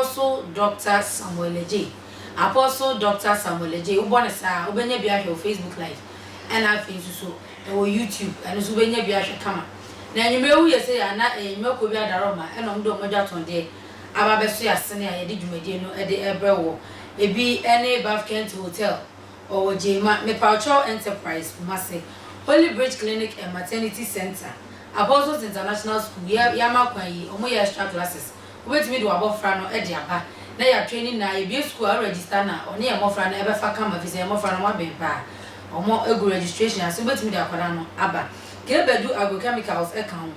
Apostle Dr. Samuel J. Apostle Dr. Samuel J. Ubone sa ubenya bia hwe Facebook live and I think so on YouTube and so ubenya bia hwe kama na enyemewu yese ya na enyemeko bia daroma enom do modwa tonde aba beso ya sene ya yedi dwumadie no ede ebrewo ebi ene Bafkent Hotel or Jema Mepaucho Enterprise Kumase Holy Bridge Clinic and Maternity Center Apostles International School yama kwanyi omo ya extra classes obetimi do abofra no ede aba na ya training na ebi school a register na oni e mofra na ebe fa kama visa e mofra na mo bempa omo egu registration aso betimi de akwara no aba kebedu agrochemicals e kan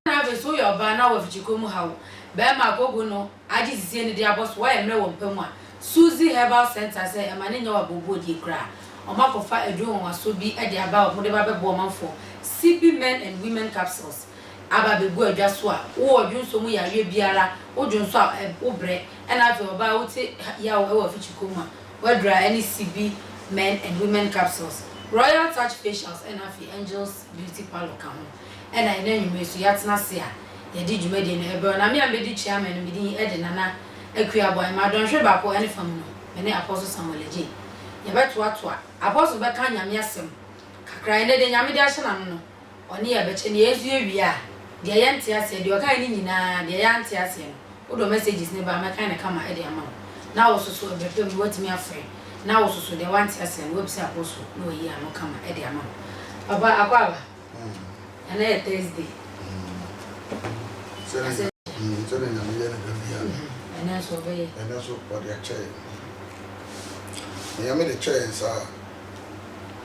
na ave so your ba na wa fichikomu hawo be ma kogu no aji sisie ne de abos wa emre wo mpamu a Suzy Herbal Center say e ma ne nya wa bobo di kra omakofa edu won aso bi e de aba mo de ba be bo manfo CB men and women capsules aba begu adwa so a wo odwunso mu ya hwe biara odwunso a obre and afi oba wote ya wo fichikomu a wadra any CB men and women capsules Royal Touch Facials and afi Angels Beauty Parlor kan and I know you me so yatna se a ye di dwumade no ebe na me ambedi chairman me di e de nana akua boy ma don hwe ba ko ene fam no me ne Apostle Samuel J ye beto ato Apostle be kan nyame asem kakra ene de nyame de ahye na no oni ye be che ne yezu ewi a de ye nte ase de o kan ni nyina de ye nte ase no o do messages ne ba me kan ne kama e de ama na wo so so be pem watimi afre na wo so so de wante ase no website Apostle no yi ano kama e de ama baba akwaba ene Thursday so na nyame ye na bia ene so be ene so for the chair nyame de chair sa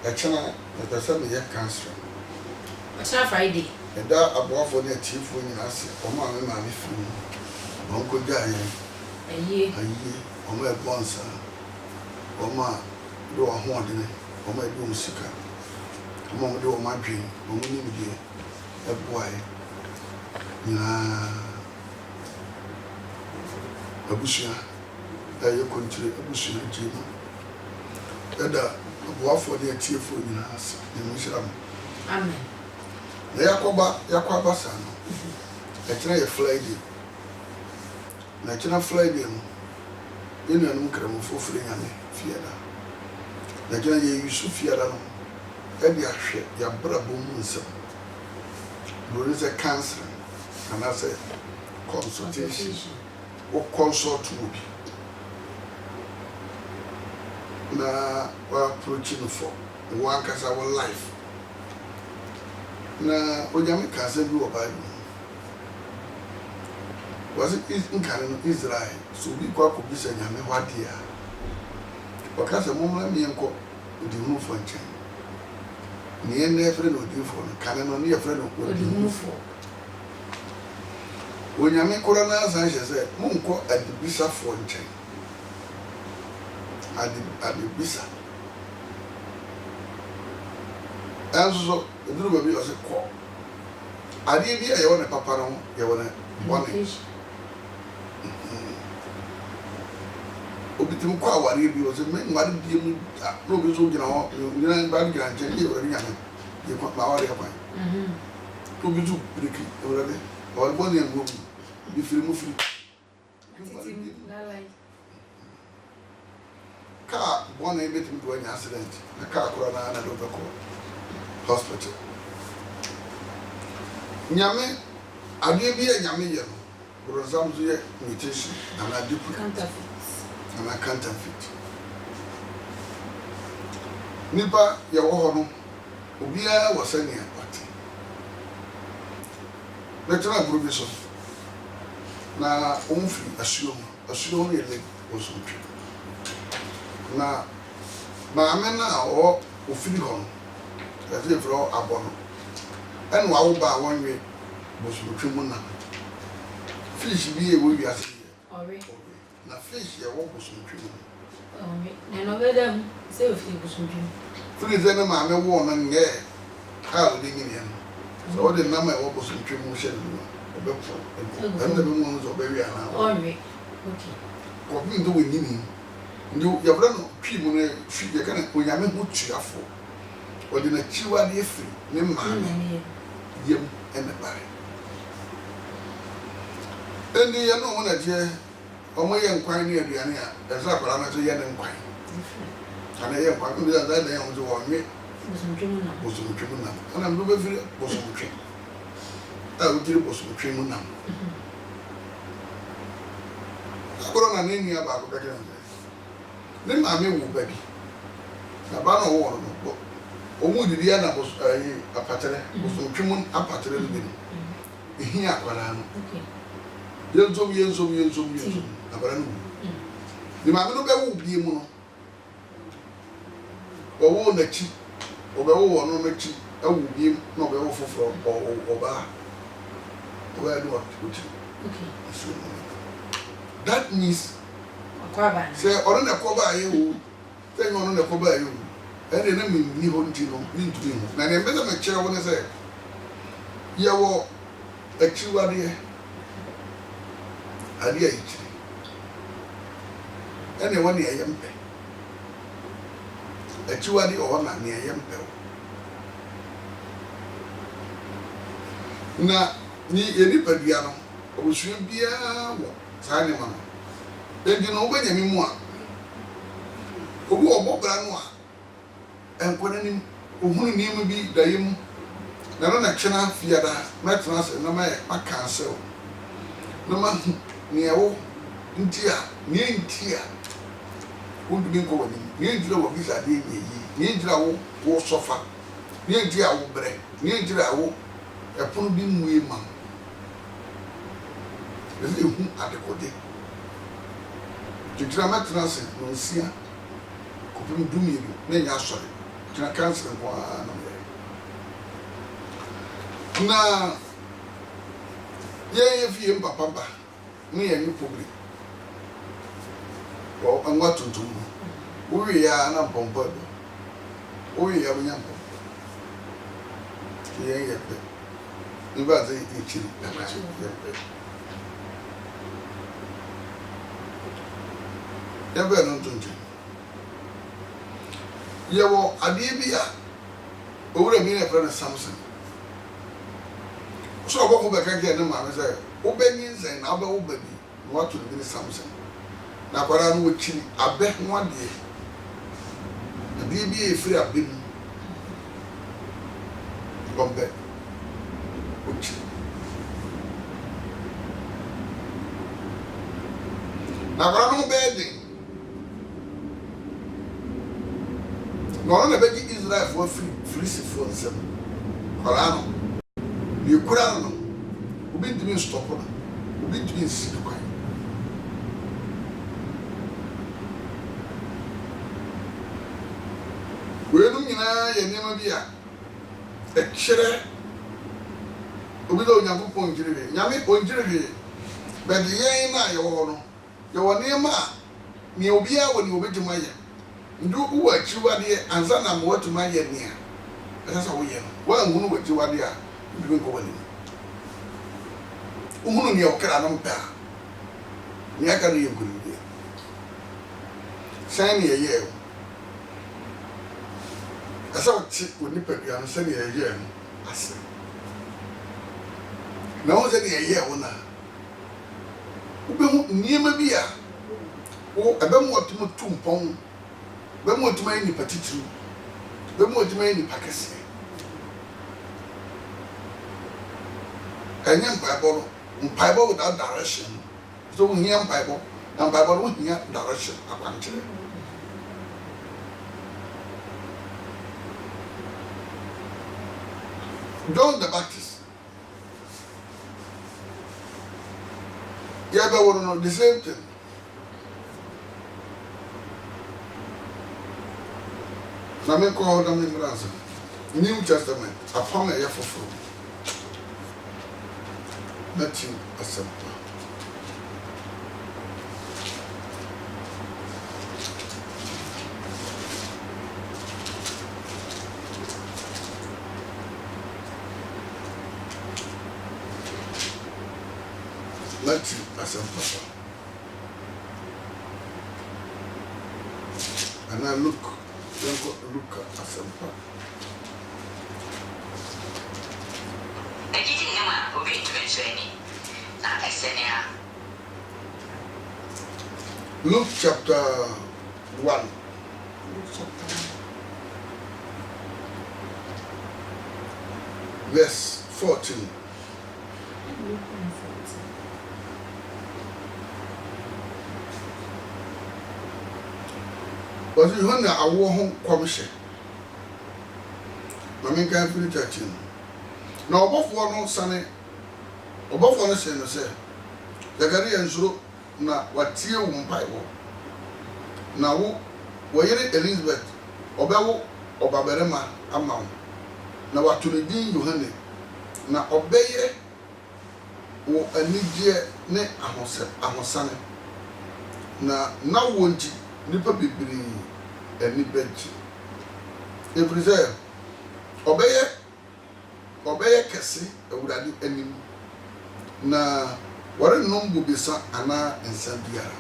echena the person ye cancer What's Friday? And that above for the chief when you ask, or mamma, mammy, Uncle Jay, A year, or my bonsa, or ma, do a haunting, or my doom sicker. A moment do my dream, or me, dear, a boy. A bushia, you country, a bushia, Jim. That above for the chief when you ask, and we shall. Amen. Yakwaba sana. Echina ye Friday. Na echina Friday no. Yenu anu kremo fofure nyame fiada. Na echina ye yusu fiada no. Edi ahwe ya brabo mu nsem. No is a cancer. And I say consultation. O consult obi. Na wa approaching for one kasa our life. Na onyame kase bi wo Bible was it in Canaan Israel so bi kwa ko bi se nyame hwade a wakase momla mi enko odi hunu fo nchen ni en na efre no odi fo no Canaan no efre no odi hunu fo onyame kora na san hye se monko adibisa fo nchen adibisa anso eduru baby o se ko ade bi aye wona papa no ye wona bone obitim ko aware bi o se me nware bi mu no bi so gina ho nyina ba gina nche ye wora nyame ye ko ma aware kwa to bi ju breki wora de o bone en go bi firi mu firi ka bone betim do anya accident na ka akora na do be ko hospital. Nyame ade bi e nyame ye no rozam zo ye mutation and a duplicate and a counterfeit. Nipa ye wo ho no obiara wasania wate. Let's group so na umfri asuo ye le osutwe. Na amena o ofiri ho that's it for abono and wa wo ba won we bosutwe mu na fish bi e wo wi ase ore na fish ye wo bosutwe mu ore na no be dem say o fi bosutwe firi ze na ma me wo na nge ha o de ni ne so o de na ma wo bosutwe mu hye no o be po and na be mu so be wi ana ore okay ko bi ndo we ni ni ndo ya bra no twi mu na fi ye kana onyame ho tuafo o de na chiwa de efiri ne ma yem ene bare endi ye no wona je Omo ye nkwan ne aduane a eza akwara na so ye ne nkwan ana ye nkwan bi da da ye mo so wonwe bosomtwe mu nam ana mdo be firi bosomtwe a udiri bosomtwe mu nam akoro na ne nia ba ko kake ne ma me wo ba bi na ba no wo no omu didi ya na apatere bosomtwe mu apatere no bi ehi akwara no yenzom abara no ni ma me no be wo bie mu no wo na chi obewo no na chi awu bie na obewo foforo oba do what okay that means akwaba say oro na koba aye wo say no na koba aye wo ene na me ni ho nti no ni ntumi ho na ne mbeza me kire wo ne say ye wo achiwade ade ayi kire ene woni ayempe achiwade o na ne ayempe na ni enipa bia no obusu bia wo saa ne ma no ebi no obanya mi mu a obu obobra no a enkwana nim ohunu nim bi dayem na no na twena fiada na twena se na ma cancel na ma ne wo ntia ne ntia wondu bi ko wani ne njira wo bisa de yi ne njira wo sofa ne njira wo bre ne njira wo epono bi muye ma ele hu adekode titira matranse no nsia kopim dumiru na nya asore tira cancer ko na me na ye fie papa ba ni ye ni public o anwa tuntum wo wi ya na pompa do o wi ya bunya pompa ye ye pe iba ze ichiri na ya be no tuntum ye wo ade bia owura mi na friend Samson so oboko be ka ge ne ma me say obenyi nzen na obe obabi no wato ni Samson na kwara no wachiri abe ho ade ade bia efiri abe mu bombe na kwara no bedi no na bedi Israel for free for nsem kwara no ye kura no obi ntimi stop no obi ntimi si kwai wenu nyina ye nema bia ekire obi do Nyankopɔn njiriwe nyame onjiriwe bedi yen na ye wo no ye wo nema ni obi a woni obejuma ye ndu uwa chiwade anza na mo watuma ye nia esa wo ye no wa ngunu wa chiwade a ndu ko wani uhunu ni okra no mpa ni aka no ye ngunu dia sai ni ye esa wo ti oni pedua no sai ni ye no ase na wo se ni ye wona ubehu niema bia wo ebemu otumo tumpon bemu otumo ni patitru bemu otumo ni pakese anya mpaibo without direction so we hear mpaibo and mpaibo we hear direction akwanchire John the Baptist yeah, but no, the same thing. Now, me call them in the New Testament, upon a year for fruit. Matthew, a simple. Matthew, a simple. And I look at simple. Luke chapter 1. Luke chapter 1. Verse 14. Luke 1:14. Was you when I war home commission? Mammy can't feel touching. No, above one Sunday, above one say, the Ghanaian so na what you won't buy. Now, where Elizabeth, Obewo, Obaberema, Amount. Na watu ne din Yohane na obeye wo anigye ne ahosane na wonti nipa bibiri ani bagye efrize obeye kese awurade anim na wore nom bobesa ana ensa biara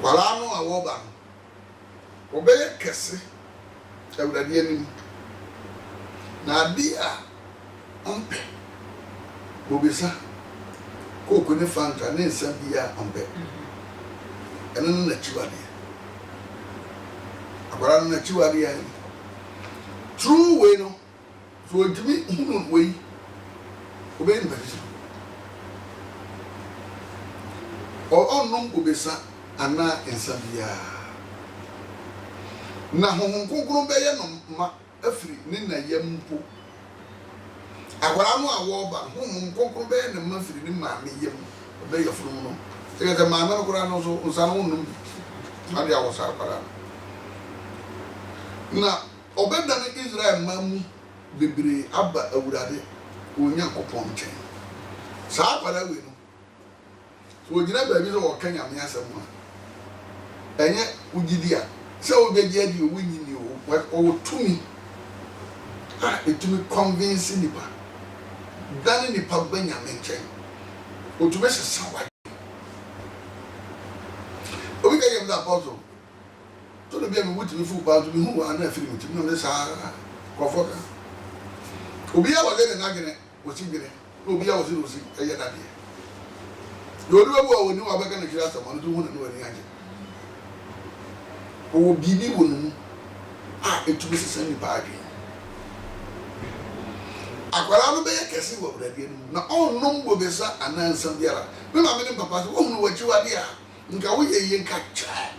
wala no awoba obeye kese awurade anim na dia ampe bobesa koko ne fanta ne nsa bia ampe eno na chiwade akwara na chiwade ya true way no so ntimi hunu way obey ni bɛtɛ ɔnum bobesa ana nsa bia na honhom konkron bɛyɛ no ma afiri ne na yampo akwara no awoba honhom konkron bɛyɛ ne ma afiri ne maame yam bɛyɛ furu no ɛyɛ maame no kora no so nsa no num ade awosa akwara na obɛda ne Israel mamu bebre aba awurade onyankopɔn nkyɛn saa akwara we no so ogyina baabi sɛ wɔka nyame asɛm a ɛnyɛ ugidia sɛ wobɛgye adi owu nyini o tumi a etumi convince nipa dane nipa ba nyame nkyɛn otumi sesa wa obi ka yɛ da apostle to no bia me wutumi fu ba to me hu ana afiri mutumi no ne saa kɔfɔka obi a wɔde ne nagene wosi gene obi a wɔsi wosi ɛyɛ dade yori babu a woni wa bɛka ne kira asɛm no to hu na no wani agye o bibi wonu a etumi sesa nipa adwe akwara no bɛyɛ kɛse wɔ brade no na ɔnnom bobesa anansa biara me ma me ne papa so ɔhunu wachiwade a nka woyɛ yie nka kyɛ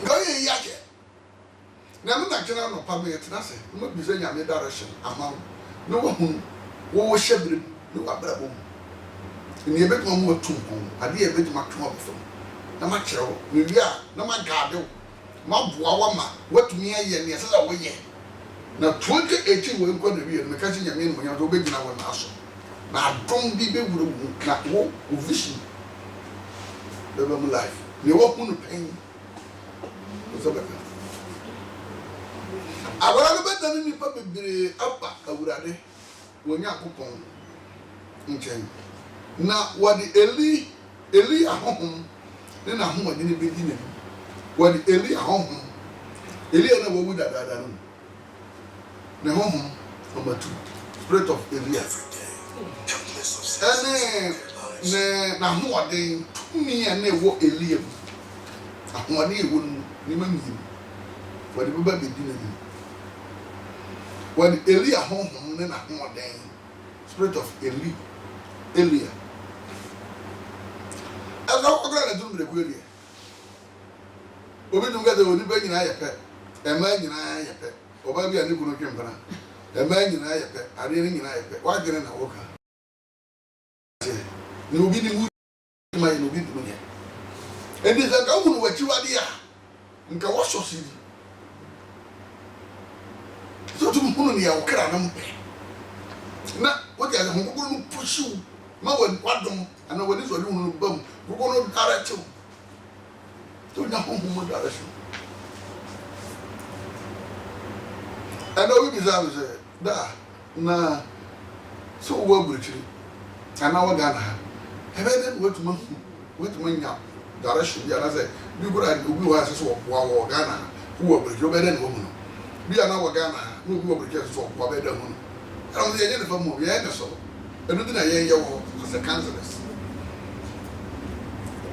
nka woyɛ yie akyɛ na me na kyerɛ no pa me yɛtena sɛ no bi sɛ nyame direction ama no wɔhunu wɔwɔ hyɛ bere no wabrabɔ mu ne yɛbɛtuma mu atum kɔn ade yɛbɛtuma tuma bɛfam na ma kyerɛ wo ne wi a na ma gaade wo ma boa wa ma watumi ayɛ ne ɛsɛ sɛ woyɛ na 2018 wo nkɔ na wi no meka sɛ nyame no monyam so wobɛgyina wɔ na aso na adom bi bɛwura wo na wo vision bɛba mu life ne wɔhu no pɛn sɛ bɛka awara no bɛda ne nipa bebree aba awurade wɔ Nyankopɔn nkyɛn na wɔde Eli ahohom ne na ahomade ne bɛdi n'anim wɔde Eli ahohom Eli na wɔwu dadaada no ne honhom number 2 spirit of Elias ɛne ne na ahoɔden tumi a na ɛwɔ Eli mu ahoɔden ɛwɔ no ne ma mmienu wɔde bɛba bɛdi n'anim wɔde Eli ahohom ne na ahoɔden spirit of Elia ɛna ɔkɔkɔrɔ na dum reku Elia obi dum ka de oni ba nyina yɛ pɛ ɛma nyina yɛ pɛ ɔba bi a ne kunu twempana ɛma nyina yɛ pɛ ade ne nyina yɛ pɛ wagene na woka ne obi ne wu ma ne obi dum nyɛ ɛdi sɛ ka hunu wachiwade a nka wɔsɔ si so tum hunu ne ya wokra na mpɛ na wote ase honkoko no pushiw ma wadom ana wadi so hunu no bam gogo no direction to na honhom direction ana obi bizarre say da na so wo aburuchiri ana wa gana ha ebe den wetuma nya direction bi ana say bi gura obi wa ase so wo gana wo aburuchiri ebe den wo mu bi ana wa gana no obi aburuchiri so wo ebe den wo no ɛna yɛnyɛ ne fa mu yɛnyɛ ne so ɛno di na yɛnyɛ wɔ as a counselors.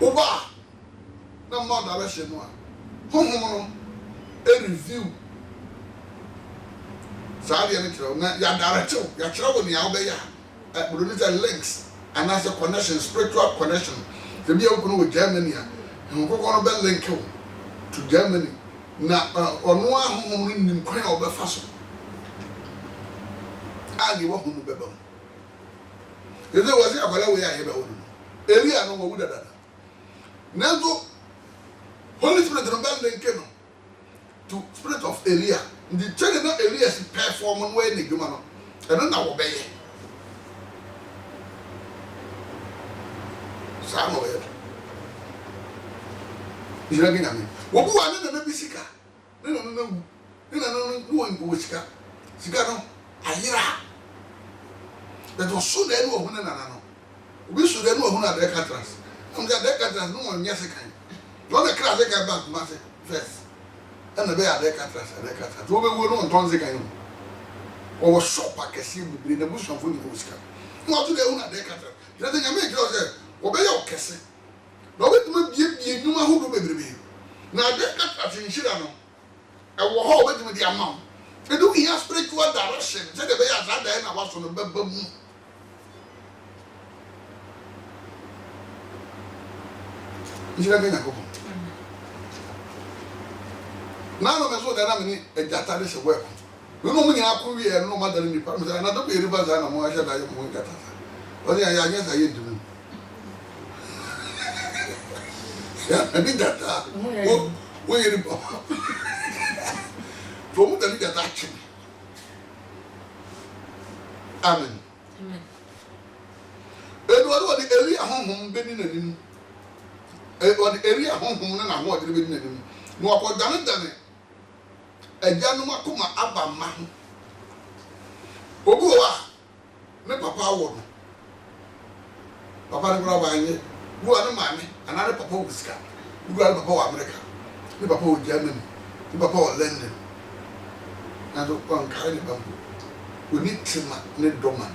Oba na more direction no home a review saadi ya metro na ya direction ya kira wo ni ya obeya producer links and as a connection spiritual connection the be okunu with Germany nkoko no be link to Germany na ono ahom ni nim kwan obefa so agi wo hunu beba eze wazi akwala we ya hebe wono area no wo dada nanzo Holy Spirit no be link no to spirit of Elia the church no Elia's performance wey ni dwuma no eno na wo beye sa no ye ira gina me wo bu ane na bisika ne no no wo sika sika no ayira that was so na no hu na no obi so na no hu na de katras am de katras no mo nya sika no be kra sika bank ma se first and be a de katras wo be wo no nton sika yo o wo shop akesi bibiri na bushon fo ni ko sika mo to de hu na de katras ira de nya me kro se wo be yo kese no be tuma bie nyuma ho do bebrebe na de katras nshira no e wo ho be tuma di amam e do here spiritual direction say de be ya za da na waso no beba mu nshira ga na ko na no me so da na me ni e jata de se work no mo nya akọ wi e no ma da ni pa me na do be riba za na mo a sha da ye mo jata o ni ya nya za ye du ya ni jata o ye riba to mo da ni jata chi amen Amen. Edo de eri ahonhom be ni nanim o de eri ahonhom na ho de be ni nanim no akodane dane ejanum akoma aba ma ho obu wa me papa wo no papa ne bra ba anye bu ane maame anare papa wo sika bu ane papa wo America ne papa wo Germany ne papa wo London na do kon kai ne bambu oni tima ne doma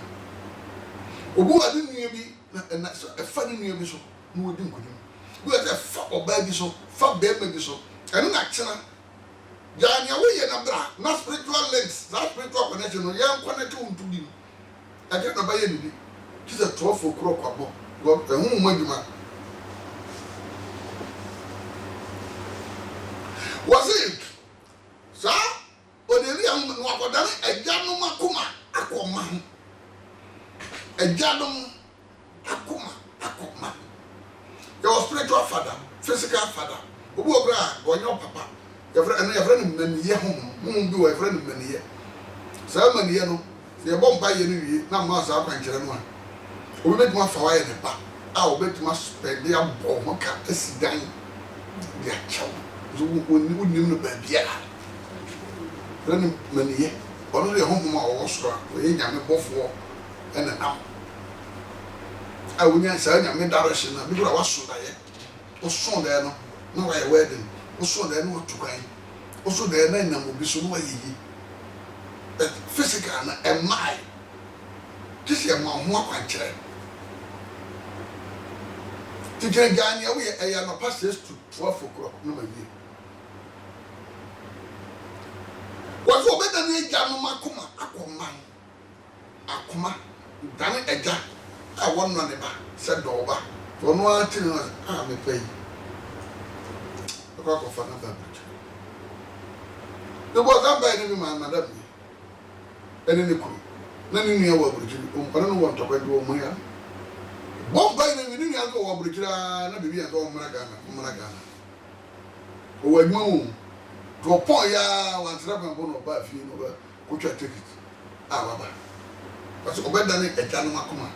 obu ade nua bi na so efa ne nua bi so no odi nkonim bu ate fa oba bi so fa bema bi so ene na kyena Janya we ye na bra na spiritual links that spiritual connection no ye connect unto bi ade na ba ye ni ki se 12 o'clock kwabo go ehun mo adwuma was it sa oderi am no akodan ejanom akoma akoma ejanom akoma your spiritual father physical father obu obra onyo papa your friend maniye hom bi wa friend maniye sa maniye no se bo mpa ye no wie na ma sa kwankere no a obi betuma fa wa ye ne ba a obi betuma spend ya bo mo ka asidan dia chaw zo unim no ba bia friend maniye ono ye hom ma o so a ye nyame bofo ena nam a wonya sa nyame direction na bi bra wa so da ye o so da no na wa ye wedding also there no to kind also there na na obi so no ayi physical na am I this is my ho akwankyere tijere gani awe e no past 6 to 12 o'clock no ma wie was obeda na eja no makoma akoma dan eja a won no ne ba se do ba to no ati no me pay kwa fana ba no bo zamba ni ma madam ene ne kuru na ni nua wa burukiri mpana no won tokwa do mo ya bomba ni ni nua ko wa burukira na bibi ya ko mra Ghana o wa nwu to pon ya wa tra ba bo no ba fi no ba ko twa ticket a wa ba parce que obeda ni eja no akoma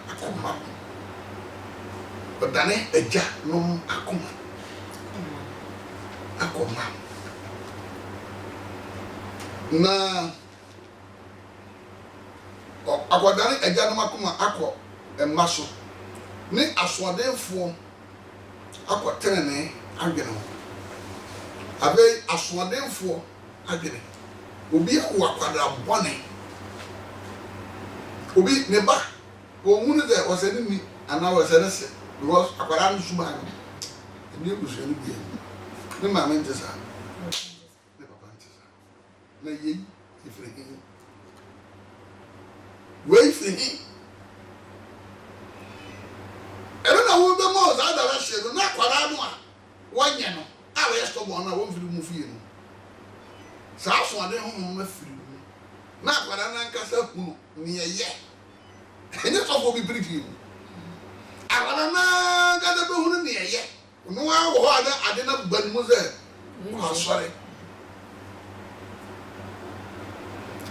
obeda ni eja no akoma na akwadane ejanum akoma akọ emaso ni asoadenfo akọ tenene agene abe asoadenfo agene obi akọ akwadra bone obi ne ba wo hunu de oseni ni and I was innocent because I got on Suman. And you was really good. The mamma just are. Never panties. No, ye, if he wait for him. I don't know who the most other shit, not what I want. 1 year, I will stop one, I won't feel movie. So I saw the home of free. Not what I can say, near yet. And it's all be pretty. I want to get the bone near yet. No, I didn't, but Mose. Oh, sorry.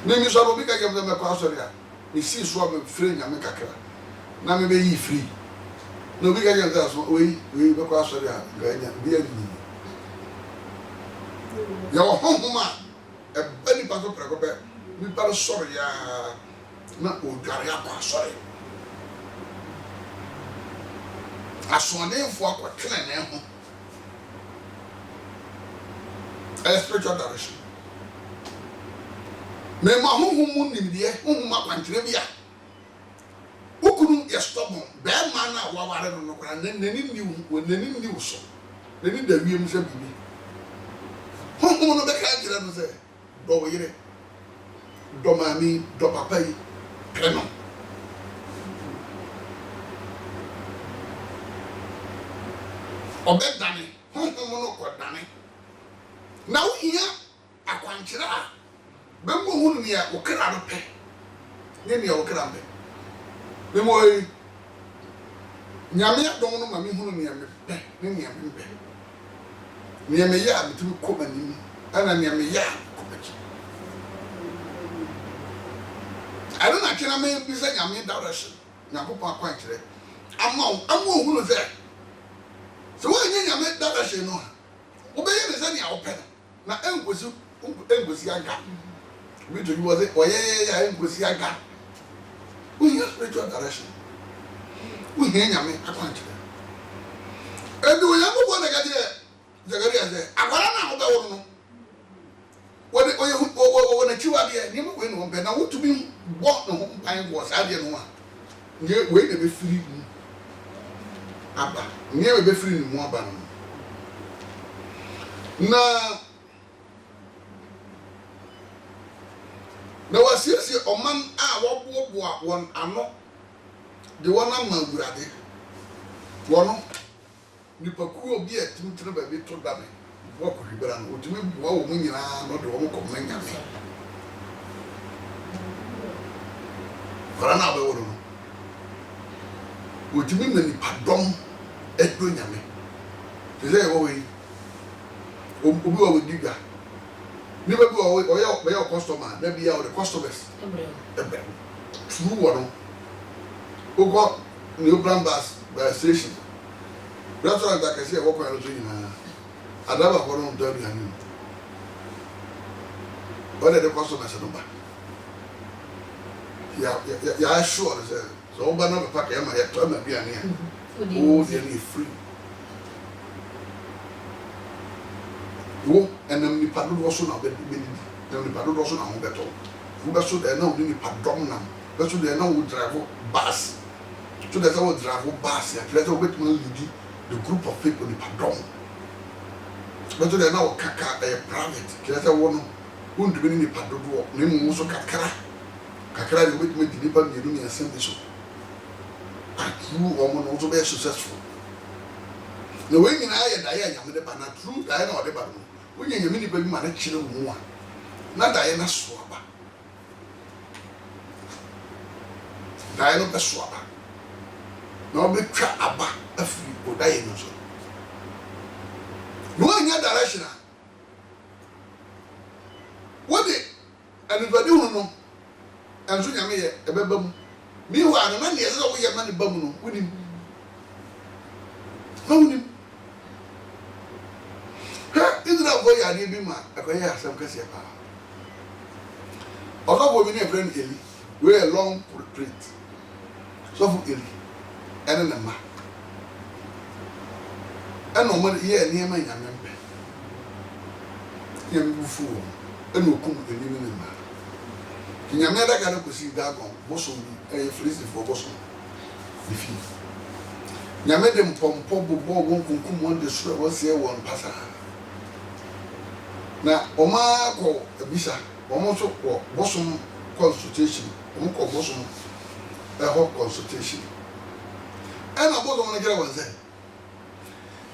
Name is all because I give them a pastor. You see, swap a friend and make a car. Now, maybe you free. No, we can tell us we look after the be a your home, a belly battle precope. We better sorry, not Ugariapa, sorry. I saw a name for a clan, a spiritual direction. May my home in the air, whom my country. Who couldn't get stubborn? Bad man, I don't know, and then they knew when they knew so. They need the realms of me. Who want to make a say, go away. Domami, Dopapai, Clement. Obey Danny, Homo Danny. Now here, I want you. Bembo who near Okarape. Name your Okarambe. Memory Yamia don't know Mammy who near me, near me. Near me, ya, between Coman and I near me, ya. I don't know, can I make this a Yammy direction? Napopa quite today. I'm who is there. So when you make direction, no. Obey the sunny open. Now, M was Yaga. Which was it? Or yeah, was Yaga. We have spiritual direction. We hear Yammy, I want you. And do we have one again? Zagaria said, I want to know. When a child here, never went on, but I want to be bought no time was I didn't want. Yet wait to be free. Abba, never be free in more ban. Now, was seriously a man, one, I'm not the one I'm not good at it. One, you could be a team baby to dummy. Walk with you, but to me, what women are not the woman of men. For another one, would you mean the pardon at Dunyame? To say, oh, we do that. Never go away or your customer, maybe our customers. True one. Who got new brand bus by station? That's what I can say. What kind of thing? I never got on dirty. What are the customers? Yeah, sure. So, but not a pack. I'm a term of being here. Oh, they're free. And then the paddle was on the paddle was on the better. Who was so there now, the pardon now. That's what they now would drive bus. So that's how drive bus. Let's wait till the group of people in pardon. But they now kaka a private. That's a one who do in the paddle walk. Name also kakara. Kakara, the wait me deliver the doing assembly. So, a true woman also very successful. The way in I and I am the banana true, I know the battle. When you mini baby man, children more. Not Diana Swaba. Diana Swaba. No big trap abba, a free or dying. No in your direction. What it? And if I don't know, and so you may a baby. Meanwhile, the man is always a money bubble with him. Isn't that boy I need him? I can hear some Cassia. Although we need a friend, we're a long retreat. So for Illy, and then a man. And no money here near my young man. Young fool, and no come in the man. In your mother, I can see that on Bosom, a fleece for Bosom. If you nyame de mpompo bobo won kunkum won de soro wo se won pasa na oma ko abisa omo so ko bosom consultation omo ko bosom consultation ena bosom na gira wonse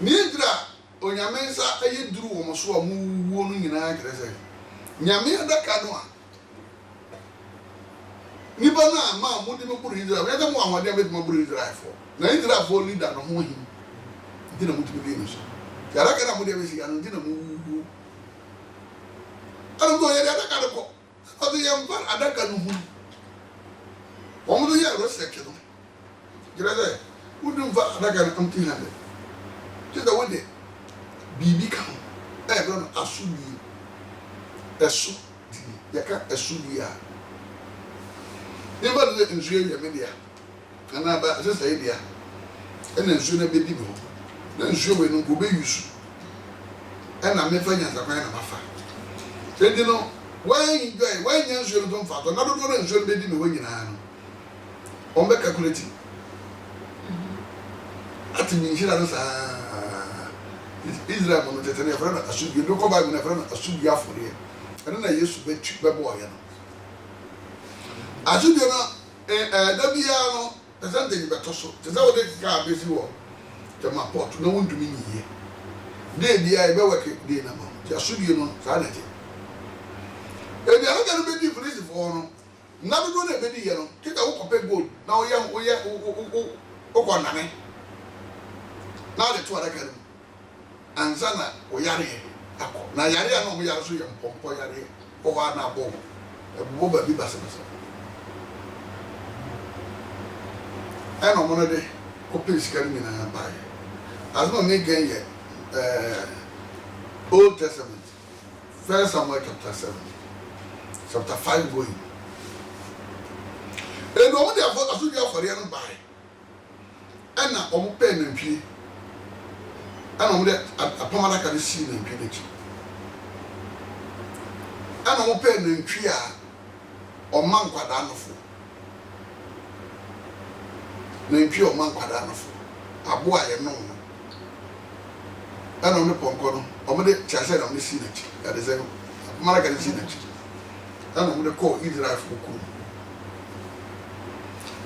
ni dira onyame nsa ayi duru wo mo so amu wuo no nyina kire se nyame adaka no a nipa na ma mo de maburu Israel ya de mo ahode abet maburu Israel fo na Israel fo leader no ho him ndi na mutu bi no so ya adaka na mo de besi anu ndi na mo wuo anu go ya adaka de ko adu yam par adaka no hu o mo do ya ro se kedo gira se udum va adaka na empty handed just the one day bibi kan bro asubi esu di yaka asubi a nipa de nsuo ya media ana ba sesa idea ena nsuo na bedi bi ho na nsuo we no ko be yusu ena me fa nyansa kwan na mafa sendi no why nyansuo no don fa to na do na nsuo no bedi me ho nyina no on be calculate ati mi hira no sa Israel mo tete na frana asubi do ko ba mi na frana asubi afore ena na Yesu be twi be bo ya no asubi no da bia no percentage be to so te za wo de ka be si wo te ma pot na won dumi niye de bia e be work de na ma ti asubi no sa na ti e bia no ga no be di police for no na do na be di ye no ti ka wo ko pe gold na wo ye o ko na me na de to ara ka anza na o yare akọ na yare a no mo yare so ye mpompo yare o wa na bo bo ba bi basa eno mo no de ko please carry me na buy as no me gan ye Old Testament 1 Samuel chapter 7 chapter 5 going e no mo de afọ aso di afọre no buy ena o mo pe na ntwi ana mo de apamada ka si na ntwi n'echi ana mo pe na ntwi a o man kwada no fo na ntwi o man kwada no fo abo a ye no ana mo ponko no o mo de chase na mo si n'echi ya de se apamada ka si n'echi ana mo de ko Israel fo ku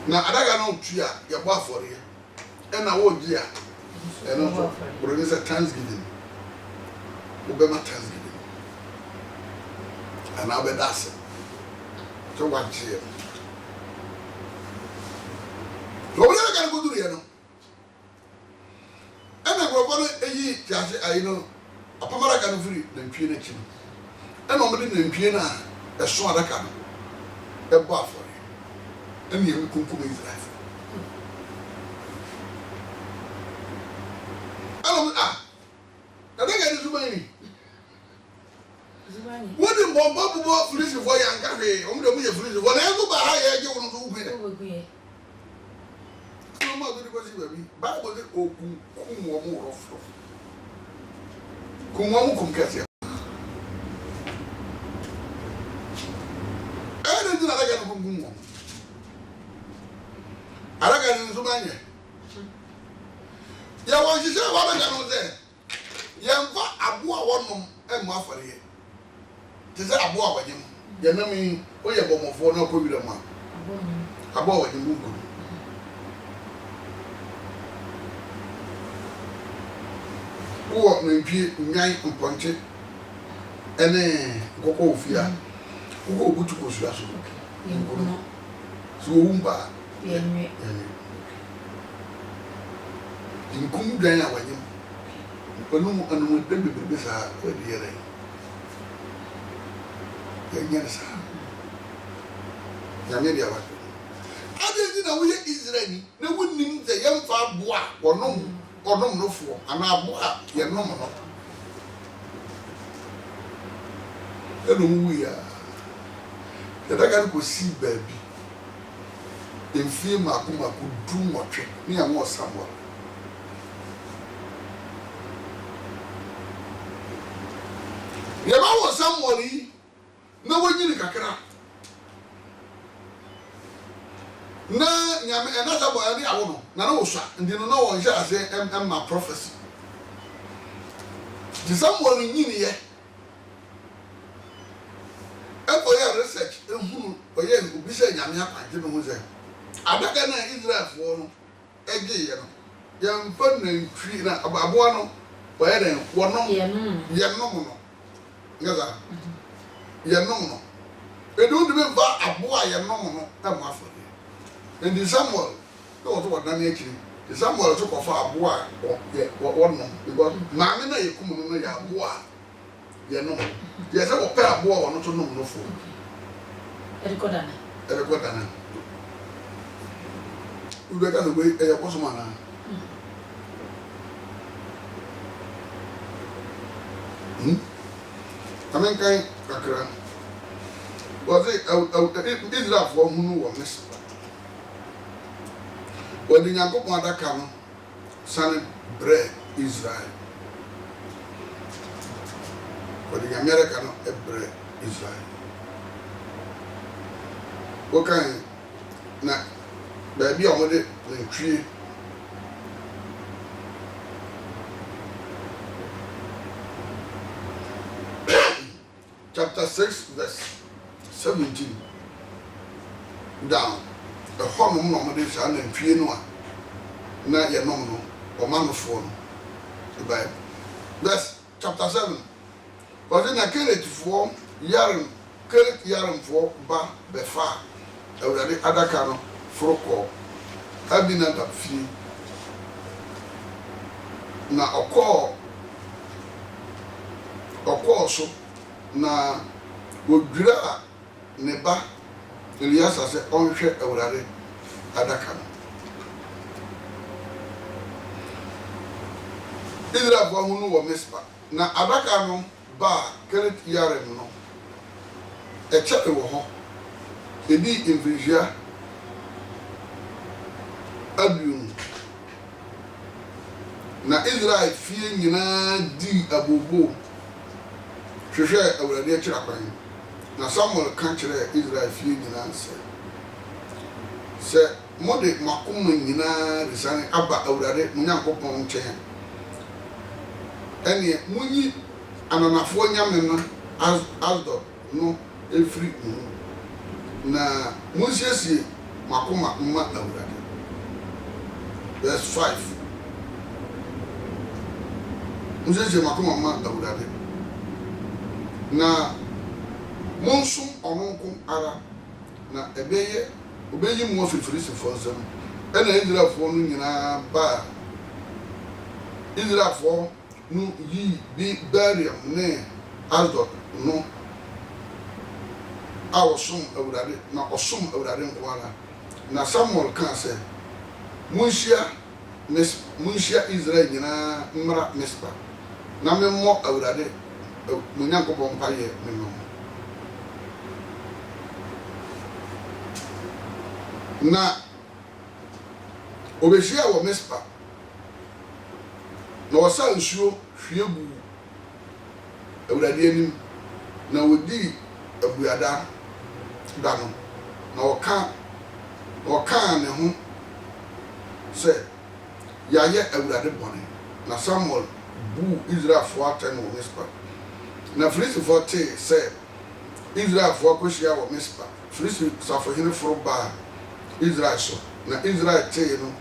na adaga no ntwi a ye bo afore ena wo gi a and also produce a Thanksgiving. Obama Thanksgiving. And I'll be dancing. So one cheer. So we're not going to go to the end. And I go on a year, I know a Pamarakan free than Pina Chin. And I'm in Pina, a sword can a buffer. And you can come his life. I think I do money. What the bomb police for young cafe? Only the police. Whatever I go on to open. No more because you baby. Bible the open more of. Kumamu kumkasia. I don't know that I can come. I don't know that ya won sise wa be kan ze yemfa aboa wonom e mo afare te ze aboa wanyem ye na mi o ye bomofo na ko wira ma aboa wanyem bunku wo na ntwi nyan mponche ene kokko ofia wo obutu ko sura so yenkuno so wumba yenwe inkum dan a wanyem panu anu de bebe sa o de yere ya nyane sa ya me dia wa ade na wo ye Israeli na wonnim ze yemfa aboa onom nofo ana aboa ye nom no enu wu ya daga ko si baby emfie makoma ko du motwe ni ya mo Samuel ya ba wo Samuel na wonyini kakra na nyame ena sa boya ni awo no na wo swa ndi no na wo nja ase ma prophecy di Samuel nyini ye oya research ehunu oya obi se nyame akwaje no ho se adaka na Israel fo no eje ye no yamfa na ntwi na aboa no oya den wonom ye nom no ngaza ye nom no edu de ba aboa ye nom no amafo and Samuel no to wadana akiri Samuel to kofa aboa wonom because maame na yekum no ya aboa ye nom ye se wo pe aboa wono to nom no fo erekodana ube ka no we e yakoso mana amen kai kakra was it Israel for hunu wo mes wadi Nyankopon adaka no sane bre Israel wadi America no bre Israel wokan na baby omode ntwie chapter 6 verse 17 down the home no mo de sa na ntwie no a na ye nom no o ma no fo no the Bible verse chapter 7 but na Kelet fo yarim fo ba be fa awurade adaka no froko Abinadab fi na okọ so na wodwira ne ba Eliasa se onhwe awurade adaka no Israel fo hunu wo Mispa na adaka no ba Kelet Yarim no eche wo ho ebi invisia abium na Israel fie nyina di abobo hwehwe awurade akira kwan na Samuel kan kire Israel fie nyina se mode makom nyina risane aba awurade Nyankopon nkyɛn ene munyi ananafo nyame no Asdod no efri na musiesie makoma mma awurade verse 5 musiesie makoma mma awurade na monsum ononko ara na obeyi mu afifirisi fo nsam ena Israelfo no nyina ba Israelfo no yi bi Bariam ne Asdod no awosum awurade na osum awurade nkwara na Samuel kan se munshia Israel nyina mra Mispa na memmo awurade Nyankopon paye memmo na obehia wo Mispa na wasa nsuo hwiegu awurade anim na wodi abuada dano na oka ne ho se yaye awurade bone na Samuel bu Israelfo aten wo Mispa na Filistifo te se Israelfo akohia wo Mispa Filistifo hene foro ba Israel so na Israel te no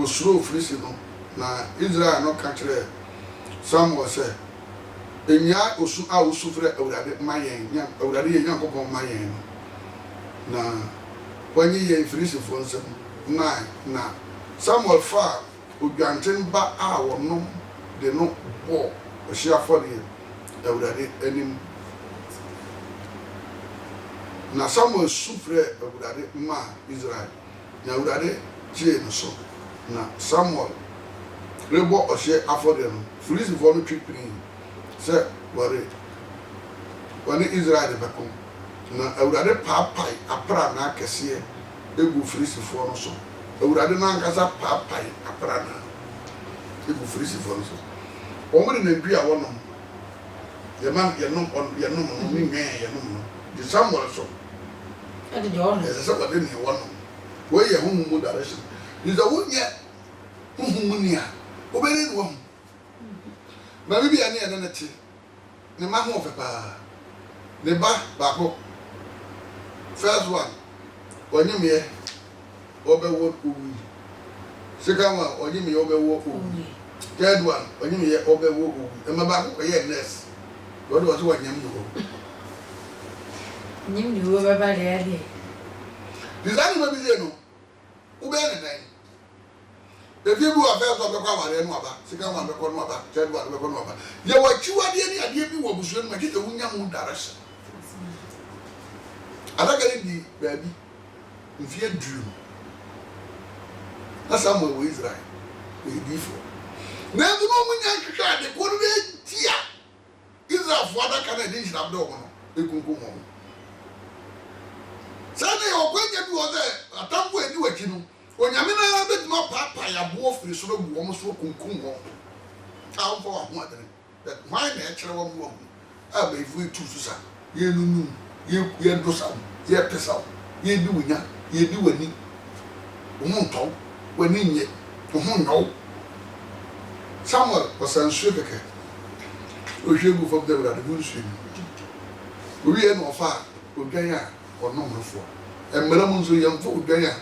osuro Filisti no na Israel no ka kire Samuel se enya osu a osufre awurade mayen nya awurade ye Nyankopon mayen na wanyi ye Filistifo nsem na Samuel fa odwanten ba a wono de no bo ohia fori awurade anim na Samuel sufre awurade ma Israel na awurade tie no so na Samuel rebo ohia afode no Filistifo no twipini se wani Israel de bekom na awurade paapai apra na akese egu Filistifo no so awurade na nkasa paapai apra na egu Filistifo no so omre na dua wono yenom no ni nwe yenom no di Samuel so ade de ono ese wade ni wono where your home direction. Is a wood yet whom near. Obey one. Maybe I need an entity. The man of a bar. The bar back. First one. When you may overwork. Second one, when you may overwork. Third one, when you may overwork. And my back, yes. What was what you knew over by the idea. This animal be there, no? Who bear the name? The people are first of the power and Waba, second one, the Conwaba, third one, the Conwaba. You were two idea, the idea was to make it a woman direction. I don't get it, baby. If you dream, that's somewhere with Israel. With before. Now, the moment I tried the quarter, Tia. Israel for other Canadians have no one. They can go home. Sunday or when you do a tampo and do a kinu. When you mean a bit more papa, your wolf is so almost so kunkum. How for a mother that my natural woman. I may free to Susan. You know, you do some, you have to sell. You do ya, you do a knee. Won't talk when in yet. Won't know. Someone was unsure. We should go from there with the good swing. We are not far, we get or no more for. And Madame so young folk, Gaya,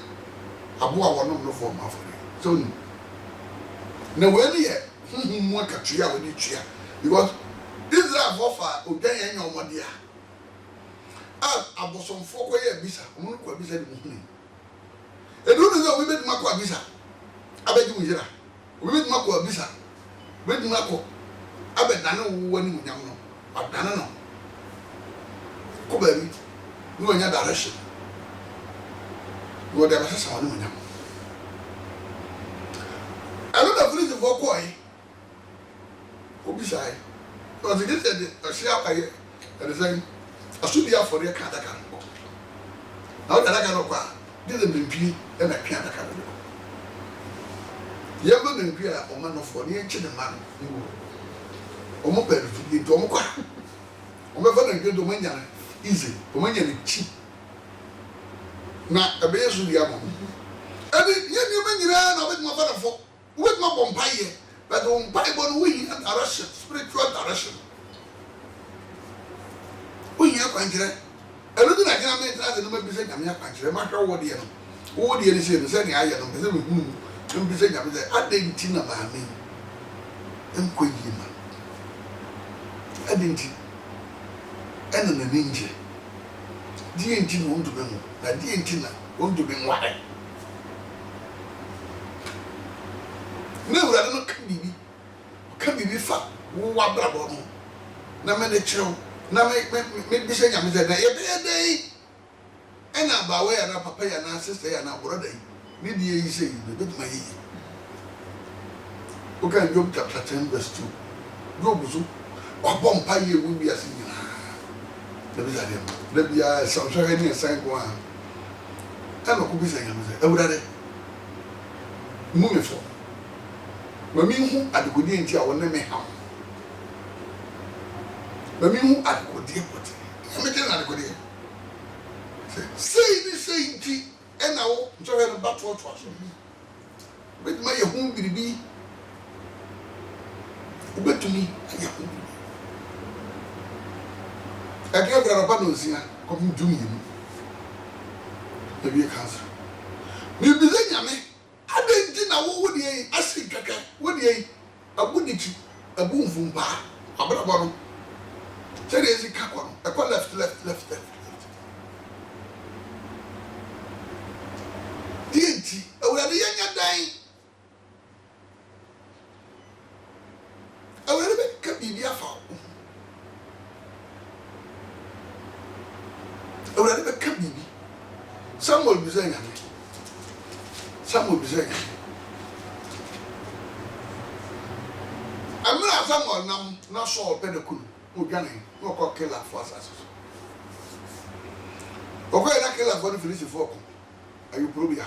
a boy or no more for my family. So, no, when yet, more Katria with each year. Because this is a offer, Ugaya and your dear. I was some 4 years visa, Munko visa. And who knows we made Mako visa? I bet you, we made Mako visa. With Mako. I bet I know when you know. I've done no. Kobe, no in your direction. Whatever someone knew. I don't have reason for Koi. Obisai. Because it is a share and the same. I should be out for their Kataka. Now that I cannot didn't be and I can't account. You have been clear or man of 40 inches a man. Omo pẹ̀lú fìdí tó ọmọ kwa ọmọ ẹ̀fọ́ náà gbé ọmọ ẹ̀yàn easy ọmọ ẹ̀yàn cheap na ẹ̀bẹ̀ yẹ sùn di àmọ́ ẹ̀bi yẹ ni ọmọ ẹ̀yìn náà ọbẹ̀ tí mo fẹ́ fọ́ ọbẹ̀ tí mo bọ̀ mpa yẹ but mpa yẹ bọ̀ ní wíyìn direction spiritual direction wíyìn akwankyerẹ ẹ̀rọ tí nàìjíríà mẹ́rin tí a ti ní ma bí sẹ́ nyàmé akwankyerẹ má hwẹ́ wọ́ diẹ no wọ́ diẹ ni sẹ́ ní sẹ́ ní ayẹ no pẹ̀sẹ̀ mi hu ní bí sẹ́ nyàmé sẹ́ adé ntí na maame nkọ yìí ma. Identity and an ninja. DNT won't be more, that DNT won't be more. Never, I don't can be fat. What bravo? Now, many children, now make me say, I'm a day. And I'm by way and papa and our sister and our brother. Maybe you say, the bit my ear. Who can go chapter 10, verse 2? Go, Buzu. Or Pompey will be a singer. Let me some shiny and sang one. I don't be saying, I would have moving for. Mammy who at the good day, I will never have. Mammy who at the good day, I'm making at the good day. Say this saying tea, and now, so I have a battle to us. But my home will be. But to me, I have. I can't get a panels here, come to me. Maybe a cancer. Maybe the I didn't dinner what ye, I see, what ye, a woodity, a boom from bar, a bottom. Say there's a couple, a call left. DNT, I will have the young dying. I will have a baby foul. I will have a baby. Some will be saying, some will be saying, I'm not someone not so pedicule, who can no call killer for us. Okay, I kill a body for this for. Are you probably?